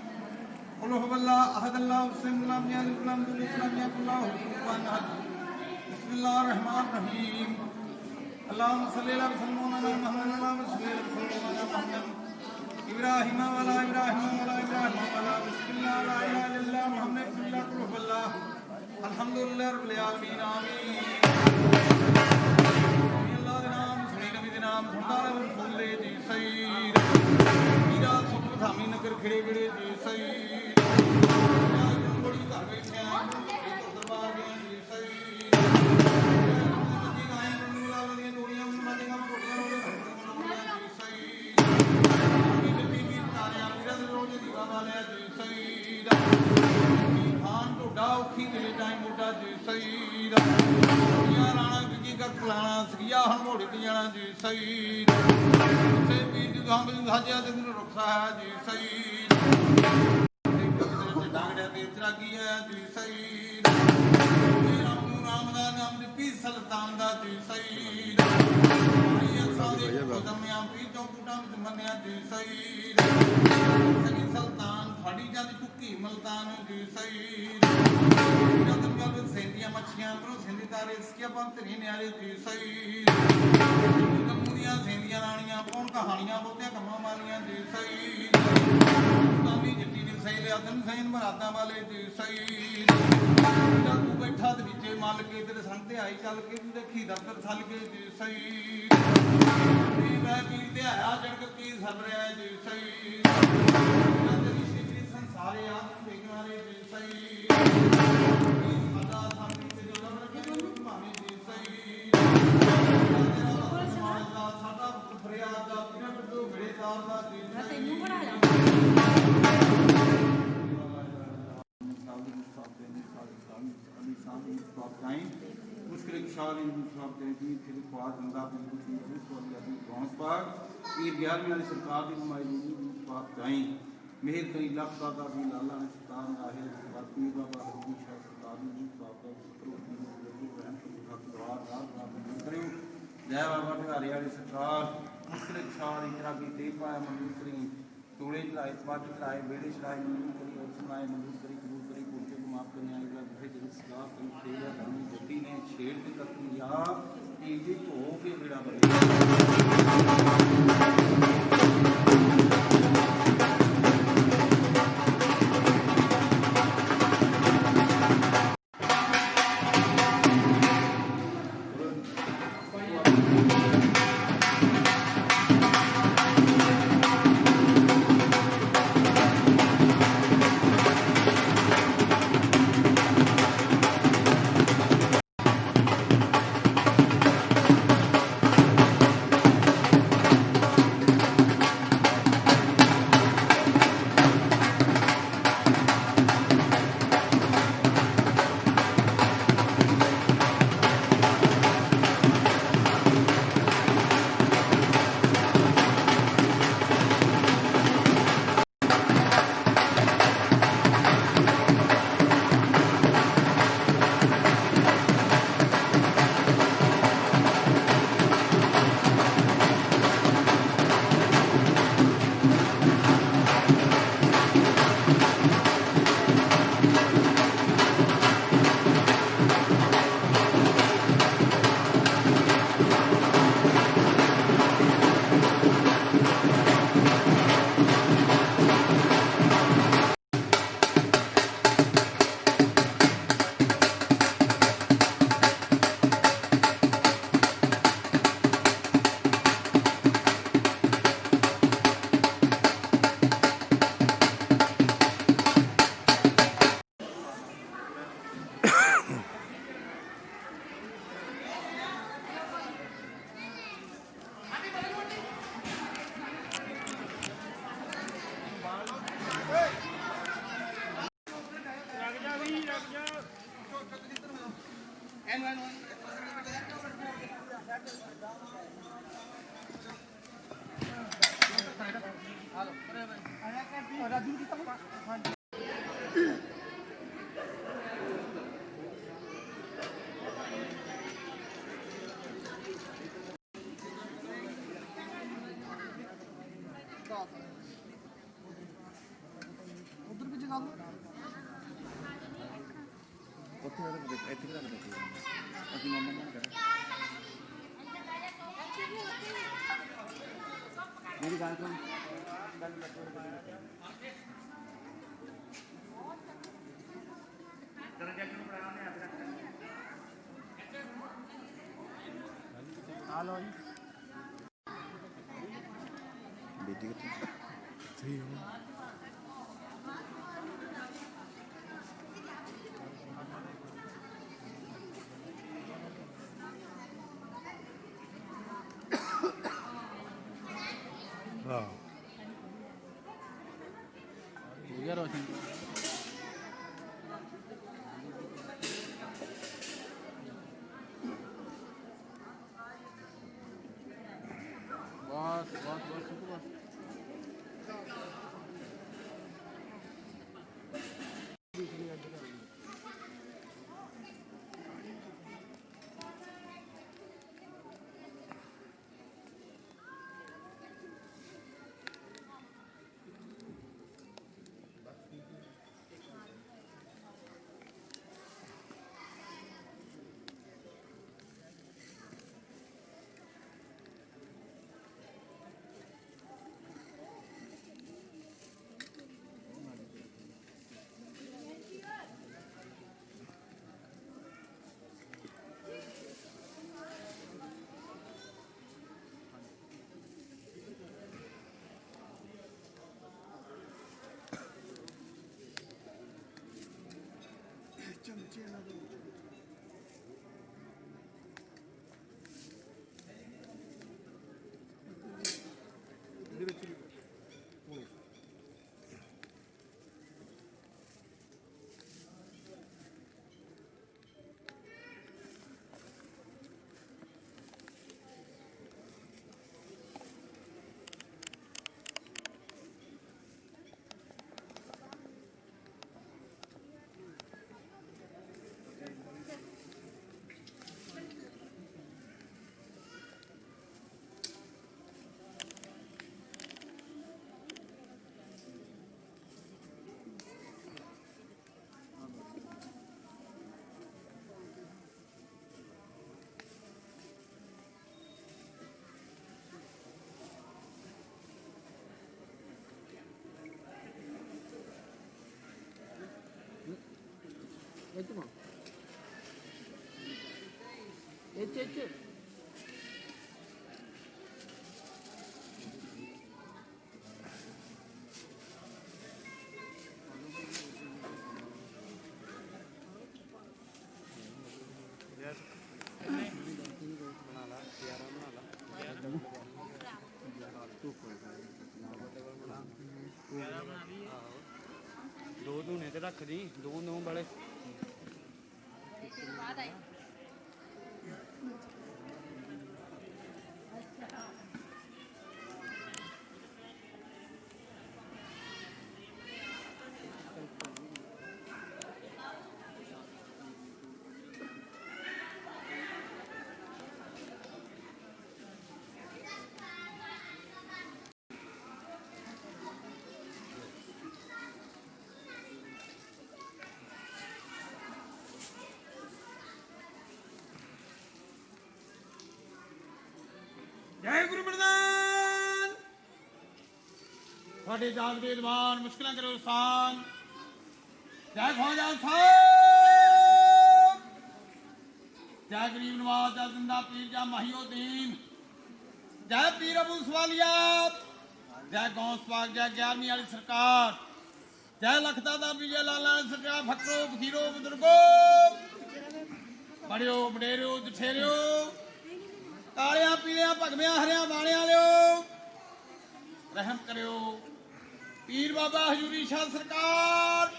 कुल हुवल्लाहु अहद अल्लाहु सम्मद लम यलिद वलम यूलद वलम यकुल लहू कुफुवन अहद बिस्मिल्लाहिर रहमानिर रहीम अल्लाहुम्मा सल्लि अला मुहम्मद अल्लाहुम्मा सल्लि अला मुहम्मद इब्राहिम वाला बिस्मिल्लाह ला इलाहा इल्लल्लाह मुहम्मद रसूलुल्लाह कुल हुवल्लाहु अल्हम्दुलिल्लाहि रब्बिल आलमीन आमीन अल्लाह दे नाम सुनी नबी दे नाम सुनदा रहे फुल्ले जी सईद मीरा सुख धामी नगर खिड़े खिड़े जी सईद बड़ी घर बैठे हैं दरबार में जी सईद जी गाय रंगला वाली डोरियां माटेगा कोटियां रोले जी सईद अभी बीबी तारियां मीरा दे रोज दीवा वाले जी सईद खान ढोडा औखी मिले टाइम मोटा जी सईद राणा की कर फलाना सगिया हनमोड़ी ते जाना जी सईद से पीर दी गंग दी हाजिया ते रुखसा है जी सईद डांगड़े ते चरागी है जी सईद राम दा नाम दी पीर सुल्तान दा जी सईद आइया सादे दमिया पीर चौ बूटा विच मन्या जी सईद सगी सुल्तान थाड़ी जद टुक्की मल्तान जी सईद जद गल सेंदियां मच्छियां करो सेंदी तारे इसके पंत नहीं न्यारे जी सईद मुनिया सेंदियां रानियां कौन कहानियां बोलते कमां वालियां जी सईद कामी जट्टी ने सही लिया तन सैन मरादा वाले जी सईद तू बैठा ते विचे मल के तेरे संग ते आई चल के तू देखी दफ्तर थल के जी सईद मैं पीर ते आया जड़क की सब रहा जी सईद तेरी श्री संसारे आत देखने वाले जी सईद सदा सामने से जो लग रखे जो माने जी सईद तेरा समाजा सादा फरियाद दा पिरट दो बेड़ेदार दा जी मैं तैनू बनाया मुश्किल शाल साहब जी फिर ख्वाज बंदा पीर 11वीं वाली सरकार की नुमाइंदगी बात जाई मेहर करी लख दादा भी लाला ने सरकार में आहे पीर बाबा हरगोबिंद शाह सरकार ने बात करो जय बाबा बिहारी वाली सरकार मुश्किल शाल इकरा की तेज पाया मंजूर करी टोले चलाए पट चलाए बेड़े चलाए मंजूर करी और सुनाए मंजूर करी कबूल करी कोटे को माफ करने आई सलाह करी तेरा धनी जट्टी ने छेड़ के तक या तेजी हो के बेड़ा बने ਉਧਰ ਵੀ ਜਗਾ ਲਓ ਉੱਥੇ ਉਹਦੇ ਇੱਥੇ ਕਿਹੜਾ ਬੈਠੇ ਅਸੀਂ ਮੰਮਾ ਨਾਲ ਕਰਾਂ ਮੇਰੀ ਗੱਲ ਸੁਣ ਹਲੋ ਜੀ ਬੇਟੀ ਕਿੱਥੇ ਸਹੀ ਹੋ ਹਾਂ ਯਾਰ ਰੋਸ਼ਨ ਬਸ Itu mah. Itu. ਬਣਾ ਲਾ 11 ਬਣਾ ਲਾ ਦੋ ਧੂਨੇ ਤੇ ਰੱਖ ਦੀ ਦੋ ਵਾਲੇ ਬਾਅਦ ਆਈ ਜੈ ਗੁਰੂ ਮਰਦਾਨ ਸਾਡੇ ਜਾਗਦੇ ਦੀਵਾਨ ਮੁਸ਼ਕਿਲਾਂ ਕਰੋ ਆਸਾਨ ਜੈ ਖਵਾਜਾ ਸਾਹਿਬ ਜੈ ਗਰੀਬ ਨਵਾਜ਼ ਦਾ ਜ਼ਿੰਦਾ ਪੀਰ ਜਾ ਮਹੀਉਦੀਨ ਜੈ ਪੀਰ ਅਬੂ ਸਵਾਲੀਆ ਜੈ ਗੌਸ ਪਾਕ ਜੈ 11ਵੀਂ ਵਾਲੀ ਸਰਕਾਰ ਜੈ ਲਖਤਾ ਦਾ ਵਿਜੇ ਲਾਲਾ ਸਰਕਾਰ ਫਕਰੋ ਫਕੀਰੋ ਬਜ਼ੁਰਗੋ ਬੜਿਓ ਵਡੇਰਿਓ ਜਠੇਰਿਓ ਕਾਲਿਆਂ ਪੀਲਿਆਂ ਭਗਵਿਆਂ ਹਰਿਆਂ ਵਾਲਿਆਂ ਵਾਲਿਓ ਰਹਿਮ ਕਰਿਓ ਪੀਰ ਬਾਬਾ ਹਜ਼ੂਰੀ ਸ਼ਾਹ ਸਰਕਾਰ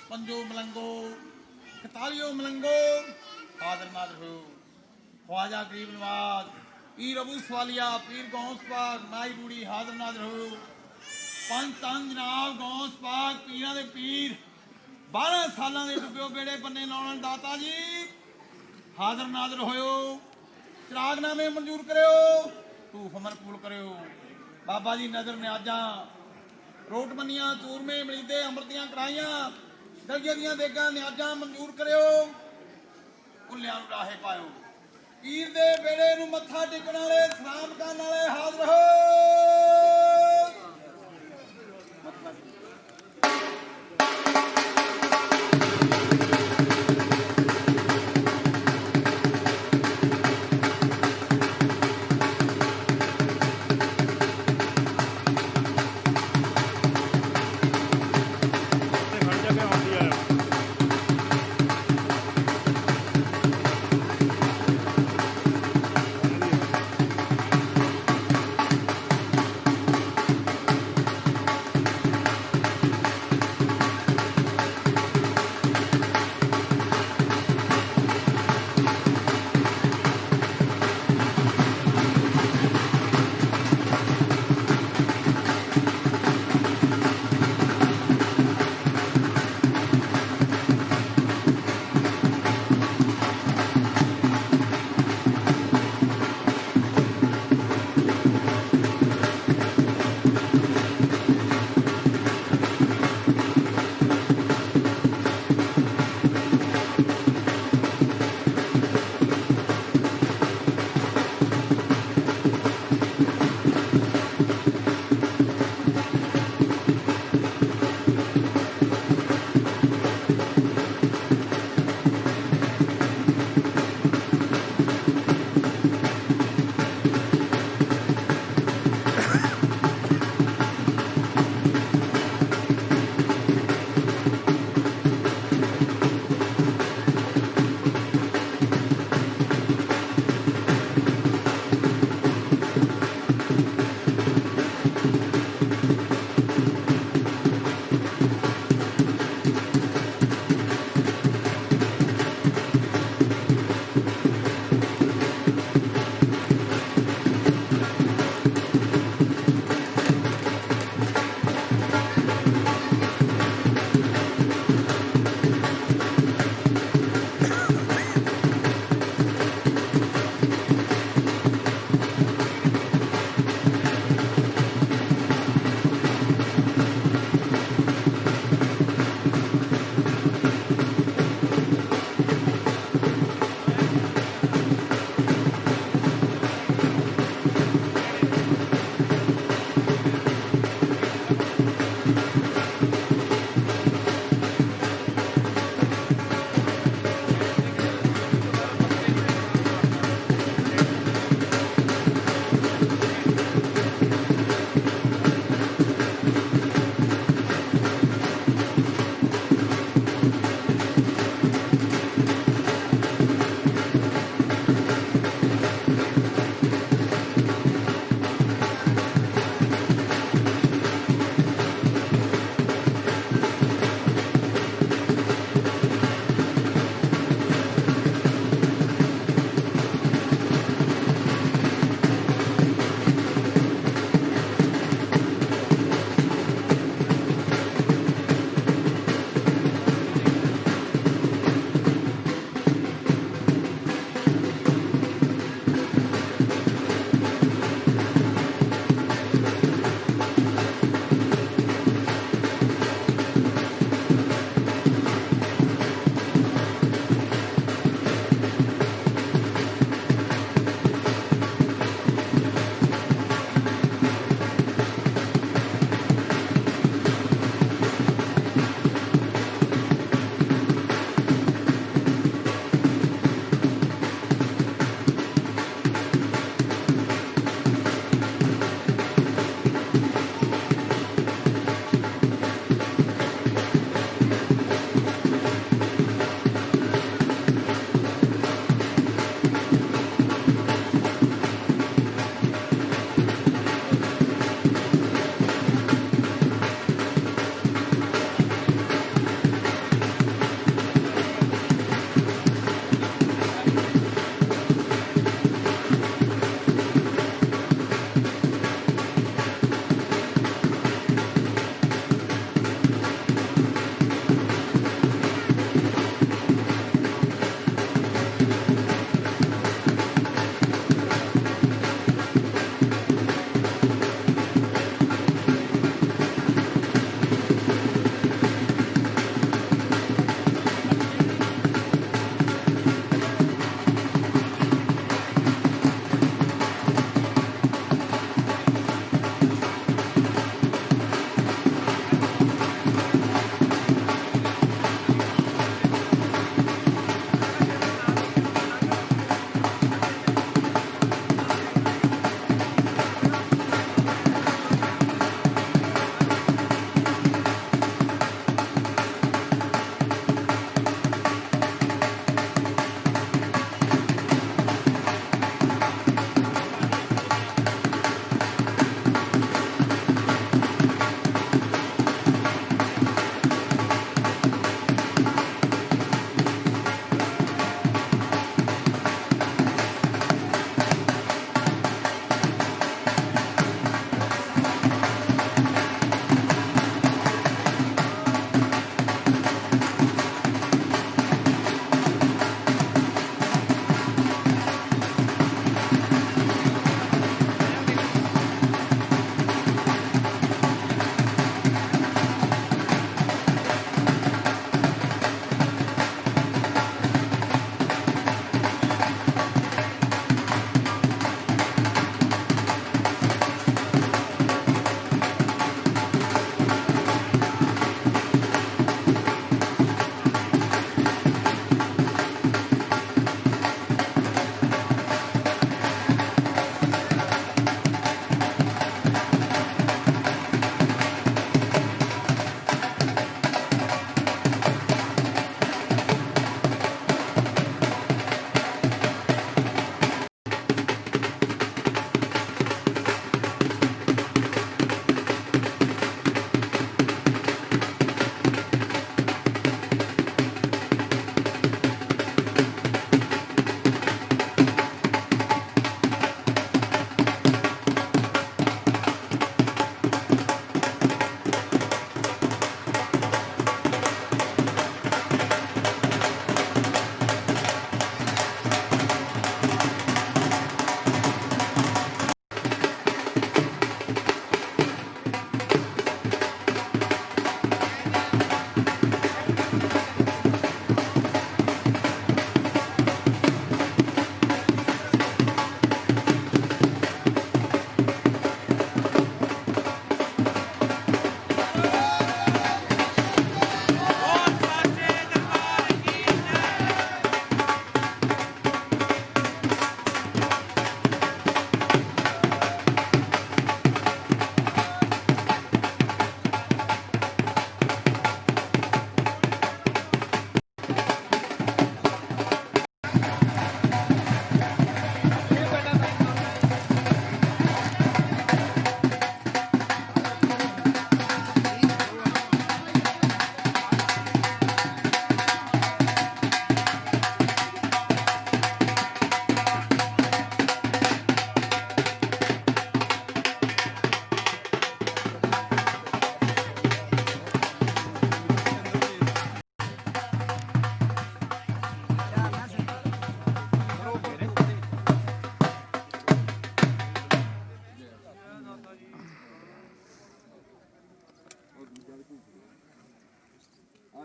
ਪੰਜੋ ਮਲੰਗੋ 41 ਮਲੰਗੋ ਹਾਜ਼ਰ ਨਾਜ਼ਰ ਹੋਇਓ ਖਵਾਜਾ ਗਰੀਬ ਨਵਾਜ਼ ਪੀਰ ਅਬੂ ਸਵਾਲੀਆ ਪੀਰ ਗੌਸ ਪਾਕ ਮਾਈ ਬੂੜੀ ਹਾਜ਼ਰ ਨਾਜ਼ਰ ਹੋਇਓ ਪੰਜ ਤਨ ਜਨਾਬ ਗੌਸ ਪਾਕ ਪੀਰਾਂ ਦੇ ਪੀਰ 12 ਸਾਲਾਂ ਦੇ ਡੁੱਬਿਓ ਬੇੜੇ ਬੰਨੇ ਲਾਉਣ ਦਾਤਾ ਜੀ ਹਾਜ਼ਰ ਨਾਜ਼ਰ ਹੋਇਓ ਚਰਾਗਨਾਮੇ ਮਨਜ਼ੂਰ ਕਰਿਓ ਧੂਫ ਅਮਰ ਕਬੂਲ ਕਰਿਓ ਬਾਬਾ ਜੀ ਨਜ਼ਰ ਨਿਆਜ਼ਾਂ ਰੋਟ ਬੰਨੀਆਂ ਚੂਰਮੇ ਮਲੀਦੇ ਅੰਮ੍ਰਿਤੀਆਂ ਕੜਾਈਆਂ ਦਲੀਏ ਦੀਆਂ ਦੇਗਾਂ ਨਿਆਜ਼ਾਂ ਮਨਜ਼ੂਰ ਕਰਿਓ ਭੁੱਲਿਆਂ ਨੂੰ ਰਾਹੇ ਪਾਇਓ ਪੀਰ ਦੇ ਬੇੜੇ ਨੂੰ ਮੱਥਾ ਟੇਕਣ ਵਾਲੇ ਸਲਾਮ ਕਰਨ ਵਾਲੇ ਹਾਜ਼ਰ ਹੋ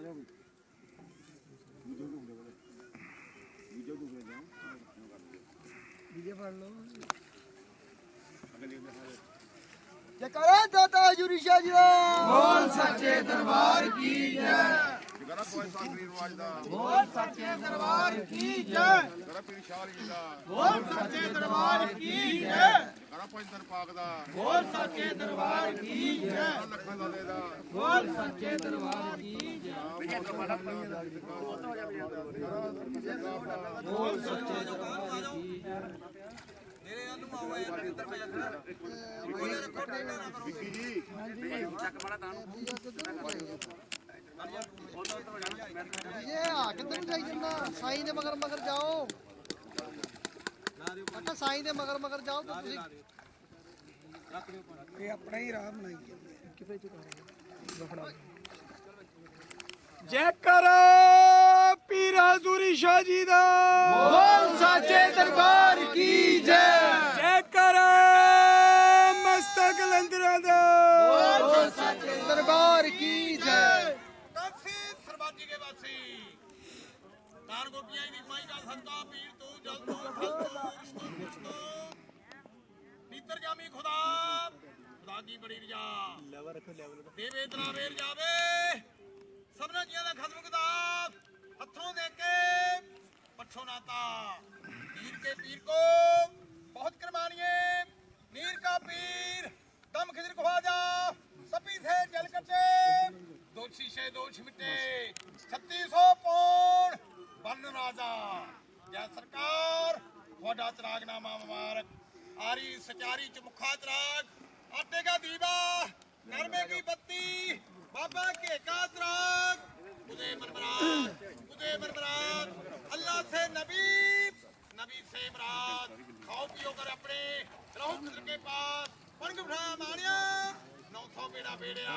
ਜਾਓ ਵੀਡੀਓ ਨੂੰ ਦੇ ਵੀਡੀਓ ਨੂੰ ਦੇ ਜਾਓ ਵੀਡੀਓ ਫੜ ਲਓ ਅਗਲੀ ਦੇ ਹਾਲੇ ਜਕਰਾ ਦਾਤਾ ਹਜ਼ੂਰੀ ਸ਼ਾਹ ਜੀ ਦਾ ਬੋਲ ਸੱਚੇ ਦਰਬਾਰ ਕੀ ਜੈ ਜਗਰਾ ਕੋਈ ਸਾਗਰੀ ਰਵਾਜ ਦਾ ਬੋਲ ਸੱਚੇ ਦਰਬਾਰ ਕੀ ਜੈ ਜਗਰਾ ਪੀਰ ਸ਼ਾਹ ਜੀ ਦਾ ਬੋਲ ਸੱਚੇ ਦਰਬਾਰ ਕੀ ਜੈ ਜਗਰਾ ਪੰਜਦਰ ਪਾਕ ਦਾ ਬੋਲ ਸੱਚੇ ਦਰਬਾਰ ਕੀ ਜੈ ਲੱਖਾਂ ਦਾ ਦਾ ਬੋਲ ਸੱਚੇ ਦਰਬਾਰ ਕੀ ਜੈ ਬੋਲ ਸੱਚੇ ਦਰਬਾਰ ਕੀ ਜੈ ਵਿੱਕੀ ਜੀ ਇਹ ਆ ਕਿੱਧਰ ਨੂੰ ਜਾਈ ਜੰਨਾ ਸਾਈਂ ਦੇ ਮਗਰ ਮਗਰ ਜਾਓ ਕਾਕਾ ਸਾਈਂ ਦੇ ਮਗਰ ਮਗਰ ਜਾਓ ਤੇ ਤੁਸੀਂ ਇਹ ਆਪਣਾ ਹੀ ਰਾਹ ਬਣਾਈ ਕਿਵੇਂ ਚੁਕਾ ਜੈ ਕਰ ਪੀਰ ਹਜ਼ੂਰੀ ਸ਼ਾਹ ਜੀ ਦਾ ਬੋਲ ਸੱਚੇ ਦਰਬਾਰ ਕੀ ਜੈ ਜੈ ਕਰ ਮਸਤਕ ਲੰਦਰਾਂ ਦਾ ਬੋਲ ਸੱਚੇ ਦਰਬਾਰ ਕੀ ਜੈ ਕਾਸੀ ਸਰਬਾਜੀ ਕੇ ਵਾਸੀ ਤਾਰ ਗੋਪੀਆਂ ਦੀ ਮਾਈ ਦਾ ਸੰਤਾ ਪੀਰ ਤੂੰ ਜਲ ਤੂੰ ਫਲ ਤੂੰ ਰਿਸ਼ਤੋ ਤੂੰ ਨੀਤਰ ਜਾਮੀ ਖੁਦਾ ਕੀ ਬੜੀ ਰਜਾ ਦੇਵੇ ਤਰਾਵੇ ਰਜਾਵੇ ਸਭਨਾ ਜੀਆਂ ਦਾ ਖਸਮ ਖੁਦਾ ਹੱਥੋਂ ਦੇ ਕੇ ਪੱਛੋਂ ਨਾਤਾ ਪੀਰ ਕੇ ਪੀਰ ਕੋ ਬਹੁਤ ਕਰਮਾਨੀਏ नीर का पीर दम खिजर ख्वाजा सपी थे जल कटे दो शीशे दो छिमटे 3600 पौन बन राजा जय सरकार थोड़ा चरागनामा मुबारक आरी सचारी चमुखा चराग आटे का दीवा नरमे की बत्ती बाबा के का चराग उदय मरमरात अल्लाह से नबी से मुराद खाओ पियो कर अपने रहो मित्र के पास पंग बिठाया मानिया 900 बेड़ा बेड़िया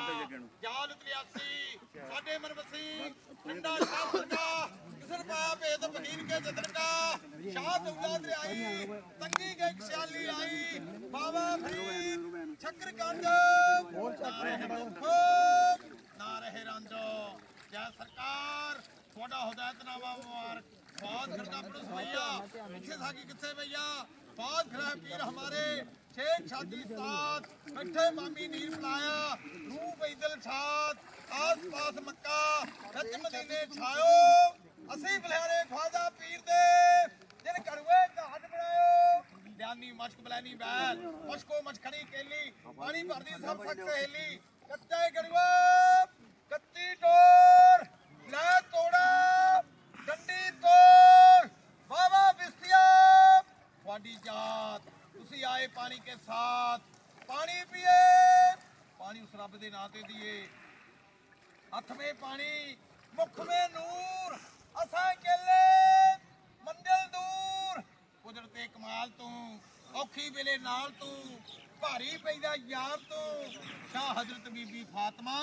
जाल 83 साडे मन बसी ठंडा शास्त्र का किसर पाया भेद फकीर के जतन का शाह दुल्ला दरियाई तंगी के ख्याली आई बाबा फरीद छक्र कांड ना रहे रांझो जय सरकार थोड़ा हिदायतनामा मुबारक बहुत करता पुलिस भैया पीछे साकी किथे भैया बहुत खरा पीर हमारे शेख शादी साथ बैठे मामी नीर पलाया रूह पैदल छात आस पास मक्का सच मदीने छायो असी बलिहारे ख्वाजा पीर दे जिन कड़वे का हट बनायो ध्यानी मशक बलैनी बैल मशको मचखड़ी केली पानी भरदी सब सक सहेली कच्चे कड़वा कच्ची टोर ले तोड़ा डंडी तोड़ बाबा बिस्तिया वाडी जात उसी आए पानी के साथ पानी पिए पानी उस रब दे नाते दिए हथ में पानी मुख में नूर असा केले मंजिल दूर कुदरते कमाल तू औखी वेले नाल तू भारी पैदा यार तू शाह हजरत बीबी फातिमा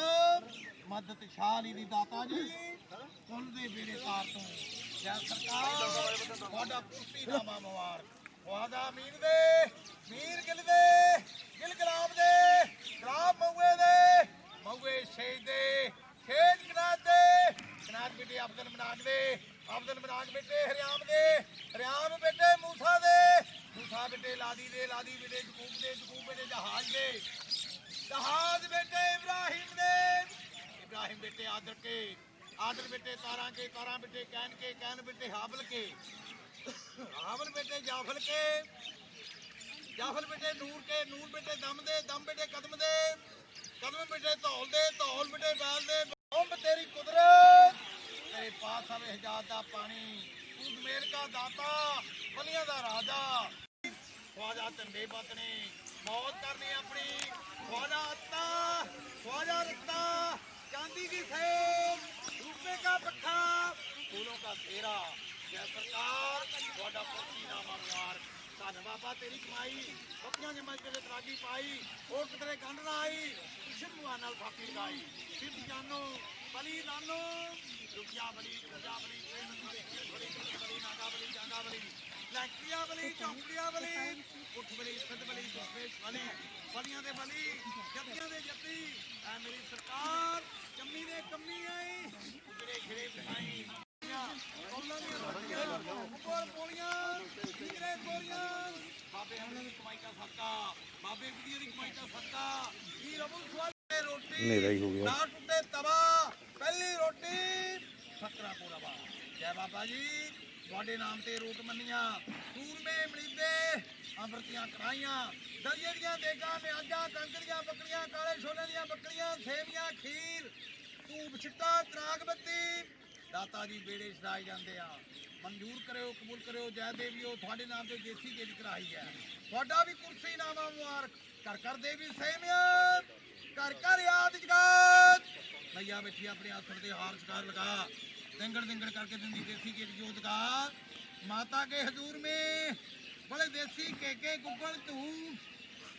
मदद शाह अली दी दाता जी कुल दे बेड़े तार तू जय सरकार ਤੁਹਾਡਾ ਕੁਰਸੀ ਨਾਮਾ ਮੁਬਾਰਕ ख्वाजा मीर दे मीर गिल दे गिल गुलाब दे गुलाब मऊए शेख दे शेख कनात बेटे अब्दुल मनाक बेटे हरियाम बेटे मूसा बेटे लादी बेटे जकूब बेटे जहाज बेटे इब्राहिम बेटे आदर बेटे तारा बेटे कैन बेटे हाबल बेटे जाफल बेटे नूर बेटे दम बेटे कदम बेटे धौल बेटे बैल दे बम तेरी कुदरत तेरे पास आवे हिजात दा पानी तू मेर का दाता बलिया दा राजा ख्वाजा झंडे बतने मौत करनी अपनी ख्वाजा अत्ता ख्वाजा रत्ता चांदी की सेब रूपे का पट्टा फूलों का सेरा जय सरकार थोड़ा नामा मुबारक धन बाबा तेरी कमाई बकियां जमा तेरे तरागी पाई और कितने गंढ ना आई शिव भगवान नाल फाकी लगाई शिव जानो बली नानो रुकिया बली नागा बली जागा बली लैकिया बली चौंकड़िया बली उठ बली सिद्ध बली दुष्मेश बली बलियां दे बली जतियां दे जती ऐ मेरी सरकार ਕੰਮੀ ਦੇ ਕੰਮੀ ਆਈ ਉਜੜੇ ਖਿੜੇ ਬਿਠਾਈ ਕੌਲਾਂ ਦੀਆਂ ਸੱਜੀਆਂ ਉੱਪਰ ਪੋਲੀਆਂ ਕਿਰੇ ਗੋਰੀਆਂ ਬਾਬੇ ਹਮਲੇ ਦੀ ਕਮਾਈ ਦਾ ਸਦਕਾ ਬਾਬੇ ਵੀਡੀਓ ਦੀ ਕਮਾਈ ਦਾ ਸਦਕਾ ਵੀਰ ਅਬੂ ਸਵਾਲ ਰੋਟੀ ਹਨੇਰਾ ਹੀ ਹੋ ਗਿਆ। ਨਾ ਟੁੱਟੇ ਤਵਾ ਪਹਿਲੀ ਰੋਟੀ ਫਕਰਾ ਪੂਰਾ ਬਾ ਜੈ ਬਾਬਾ ਜੀ ਤੁਹਾਡੇ ਨਾਮ ਤੇ ਰੂਟ ਮੰਨੀਆਂ ਸੂਰਮੇ ਮਲੀਦੇ ਅੰਮ੍ਰਿਤੀਆਂ ਕੜਾਈਆਂ ਦਲੀਏ ਦੀਆਂ ਦੇਗਾਂ ਮਿਆਜਾਂ ਕਣਕ ਦੀਆਂ ਬੱਕਰੀਆਂ ਕਾਲੇ ਛੋਲੇ ਦੀਆਂ ਬੱਕਰੀਆਂ ਸੇਵੀਆਂ ਖੀਰ ਧੂਪ ਛਿੱਟਾ ਤਰਾਗ ਬੱਤੀ ਦਾਤਾ ਜੀ ਬੇੜੇ ਛੜਾਏ ਜਾਂਦੇ ਆ ਮਨਜ਼ੂਰ ਕਰਿਓ ਕਬੂਲ ਕਰਿਓ ਜੈ ਦੇਵੀਓ ਤੁਹਾਡੇ ਨਾਮ ਤੇ ਦੇਸੀ ਗੇਜ ਕਰਾਈ ਹੈ ਤੁਹਾਡਾ ਵੀ ਕੁਰਸੀ ਨਾਮਾ ਮੁਬਾਰਕ ਕਰ ਕਰ ਦੇਵੀ ਸੇਵੀਆਂ ਕਰ ਕਰ ਯਾਦ ਜਗਾਤ ਭਈਆ ਬੈਠੀ ਆਪਣੇ ਆਸਣ ਤੇ ਹਾਰ ਸ਼ਿਕਾਰ ਲਗਾ ਦਿੰਗਣ ਦਿੰਗਣ करके दिंदी देसी के जोतगार माता के हजूर में बड़े देसी के गुगल तू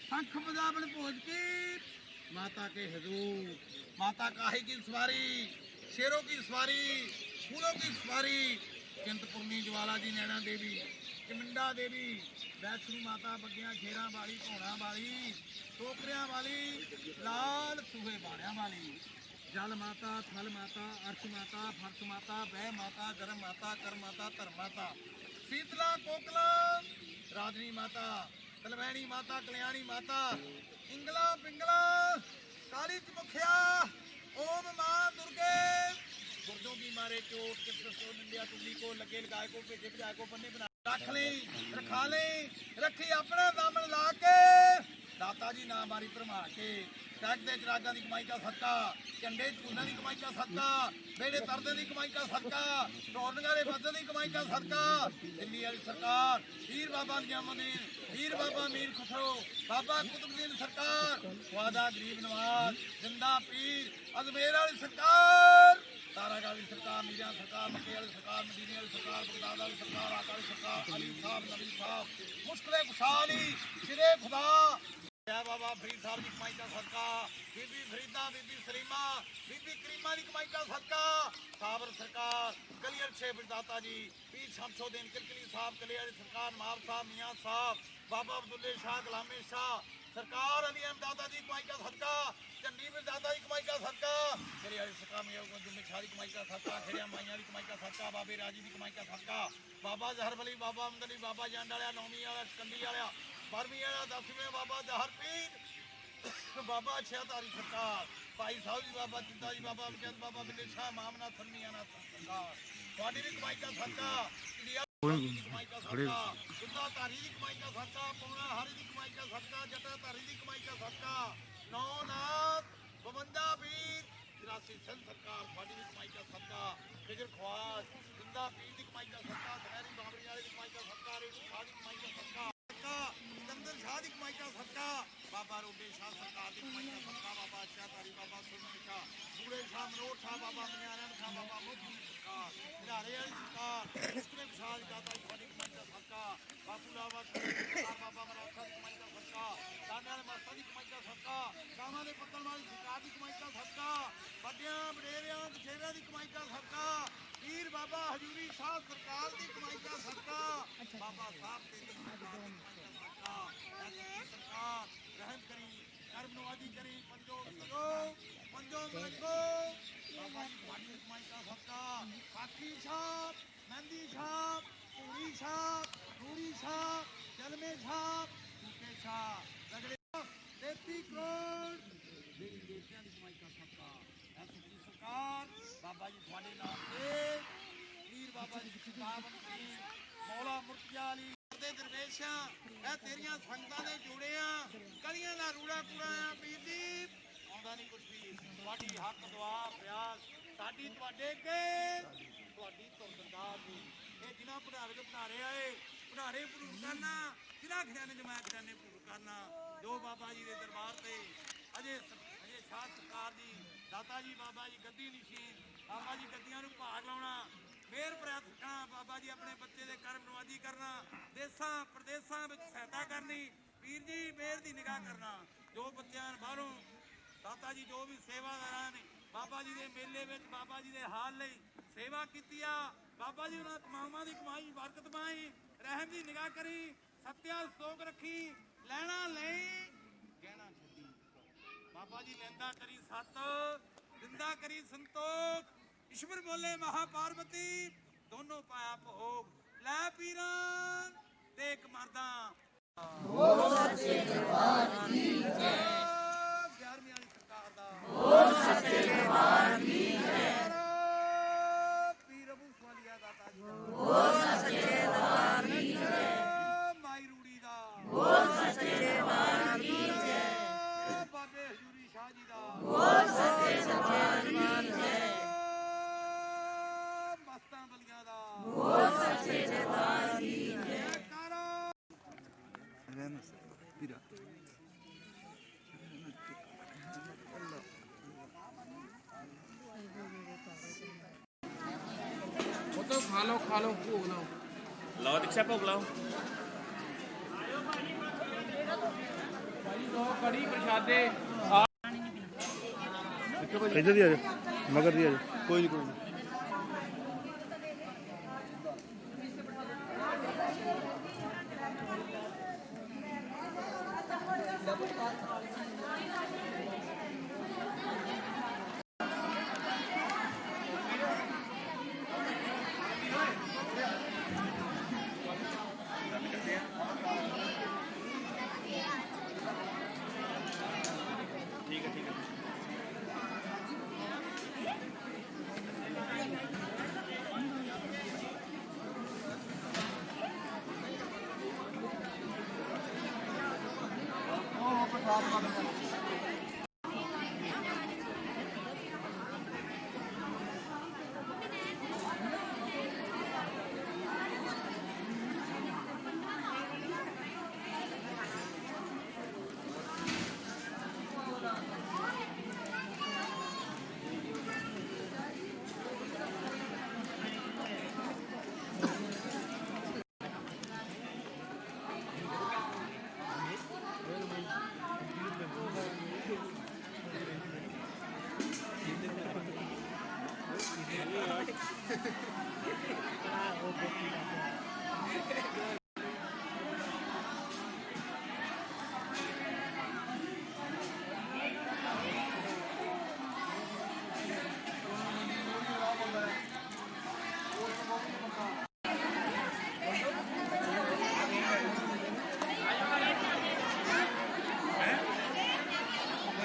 शंख बजावन भोज की माता के हजूर माता काहे की सवारी शेरों की सवारी फूलों की सवारी चिंतपूर्णी ज्वाला जी नैना देवी चिमिंडा देवी वैष्णो माता बगिया शेरा वाली घोड़ा वाली टोकरिया वाली लाल सूहे बाणिया वाली जल माता थल माता अर्थ माता फर्श माता बह माता गर्म माता कर माता धर्म माता शीतला कोकला राजनी माता तलवैनी माता कल्याणी माता इंगला पिंगला काली चमुखिया ओम मां दुर्गे गुर्दों की मारे चोट किस को निंदिया टुल्ली को लगे लगाए को भेजे बजाए को पन्ने बना रख ले रखा ले रखी अपना दामन ला के दाता जी नाम बारी भरमा के टैग दे चरागां दी कमाई का सदका झंडे झूलां दी कमाई का सदका बेड़े तरदे दी कमाई का सदका टोरनियां दे बदले दी कमाई का सदका दिल्ली वाली सरकार वीर बाबा निजामुद्दीन वीर बाबा मीर खुसरो बाबा कुतुबुद्दीन सरकार ख्वाजा गरीब नवाज जिंदा पीर अजमेर वाली सरकार तारागढ़ वाली सरकार मीरा सरकार मक्के वाली सरकार मदीने वाली सरकार बगदाद वाली सरकार आका वाली सरकार अली साहब नबी साहब मुश्किल खुशाली सिरे खुदा जय बाबा फरीद साहब की कमाई का सदका बीबी फरीदा बीबी सलीमा बीबी करीमा की कमाई का सदका साबर सरकार कलियर शेख दाता जी पीर शमसुद्दीन किरकली साहब कलियर सरकार नवाब साहब मियाँ साहब बाबा अब्दुल्ले शाह गुलामे शाह सरकार अली अहमद दादा जी कमाई का सदका चंडी में दादा जी कमाई का सदका मेरी वाली सरकार में जुम्मे शाह की कमाई का सदका खेड़िया माइया की कमाई का सदका बाबे राजी की कमाई का सदका बाबा जहर वली बाबा अमद अली बाबा जंड वाला नौवीं वाला कंडी वाला 12वीं वाला 10वें बाबा जहर पीर बाबा छियातारी सरकार भाई साहब जी बाबा चिंता जी बाबा अमजद बाबा बिल्ले शाह मामना सन्नियाना सरकार थोड़ी भी कमाई का सदका कमाई का सदका सुधा तारी की कमाई का सदका पौना हरी की कमाई का सदका जटा तारी की कमाई का सदका नौनाथ 52 वीर 83 सन सरकार थोड़ी भी कमाई का सदका फिक्र ख्वाज जिंदा पीर की कमाई का सदका सनहरी बाबरी वाली की कमाई का सदका रेणु शाह की कमाई का सदका चंदन शाह की कमाई का सदका बाबा रोडे शाह सरकार की कमाई का सदका बाबा शाहतारी बाबा सुरमन शाह बूढ़े शाह मनोहर शाह बाबा मनियारन शाह बाबा मोदी सरकार हिरारे वाली सरकार मुस्लिम शाह दाता की कमाई का सदका बापू लावा सरकार बाबा मराठा की कमाई का सदका दाने वाले मास्टर की कमाई का सदका गांव के पत्तन वाली सरकार की कमाई का सदका बड़िया बडेरिया बछेरिया की कमाई का सदका पीर बाबा हजूरी शाह सरकार की कमाई का सदका बाबा साहब तेरी सरकार की कमाई का सदका सरकार रहम करी कर्म नवाजी करी पंजो मंगो बाबा जी फाटी कमाई का सदका फाटी छाप मेहंदी छाप पूरी छाप पूरी छाप जलमे छाप सूखे छाप लगड़े 33 करोड़ देवी देवतियां की कमाई का सदका ऐसी की सरकार बाबा जी थोड़े नाम से वीर बाबा जी किताब मौला मुर्तिया अली दरवेशा तेरिया संगतां दे जोड़े गलियां दा रूड़ा कूड़ा पीर दी आउंदा नहीं कुछ भी तुहाडी हक दुआ प्रयास साडी तुहाडे के तुहाडी तुरदरगाह दी ए जिन्हां भंडारे तो भंडारे आए भंडारे पूर्ण करना जिन्हां खजाने जमाया खजाने पूर्ण करना जो बाबा जी दे दरबार ते अजे शाह सरकार दी दाता जी बाबा जी गद्दी नशीन बाबा जी गद्दियां नूं भाग लाउणा मेहर प्रयास रखना बाबा जी अपने बच्चे दे कर्म नवाजी करना देसां प्रदेसां विच सहायता करनी वीर जी मेहर दी निगाह करना जो बच्चों बाहरों दाता जी जो भी सेवादार ने बाबा जी दे मेले विच बाबा जी दे हाल लई सेवा कीती आ बाबा जी उन्हां तमामां दी कमाई बरकत पाई रहम दी निगाह करी सत्या संतोख रखी लैना लई कहना छड्डी बाबा जी लैंदा करी सत जिंदा करी संतोख ईश्वर बोले महापार्वती दोनों पाया भोग लै पीरान देख मरदा 11वीं वाली सरकार दा पीर अबू सवालिया दाता जी माई रूड़ी दा बाबे हजूरी शाह जी दा मस्तां बलिया दा खा लो भोग लाओ ਲਾਓ ਦੀਕਸ਼ਾ ਭੋਗ ਲਾਓ भाई दो कड़ी प्रसादे इधर ही आ जाओ मगर ही आ जाओ कोई नहीं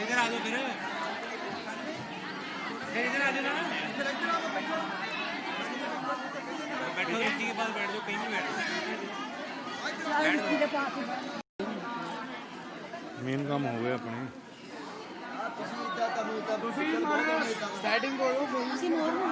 इधर आ जाओ फिर इधर आ जाओ ना बैठो किसी के पास बैठ जाओ कहीं नहीं बैठो मेन काम हो गया अपने ਸੈਟਿੰਗ ਕਰੋ ਤੁਸੀਂ ਮੋਰ ਨੂੰ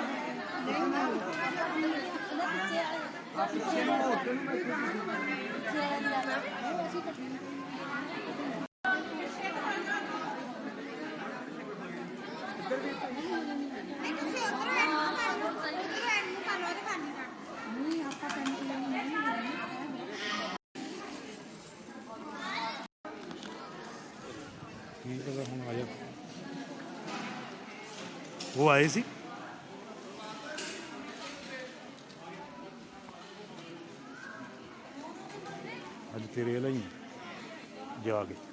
ठीक है हम आ जाओ वो आए सी अज तेरे वाला ही जाके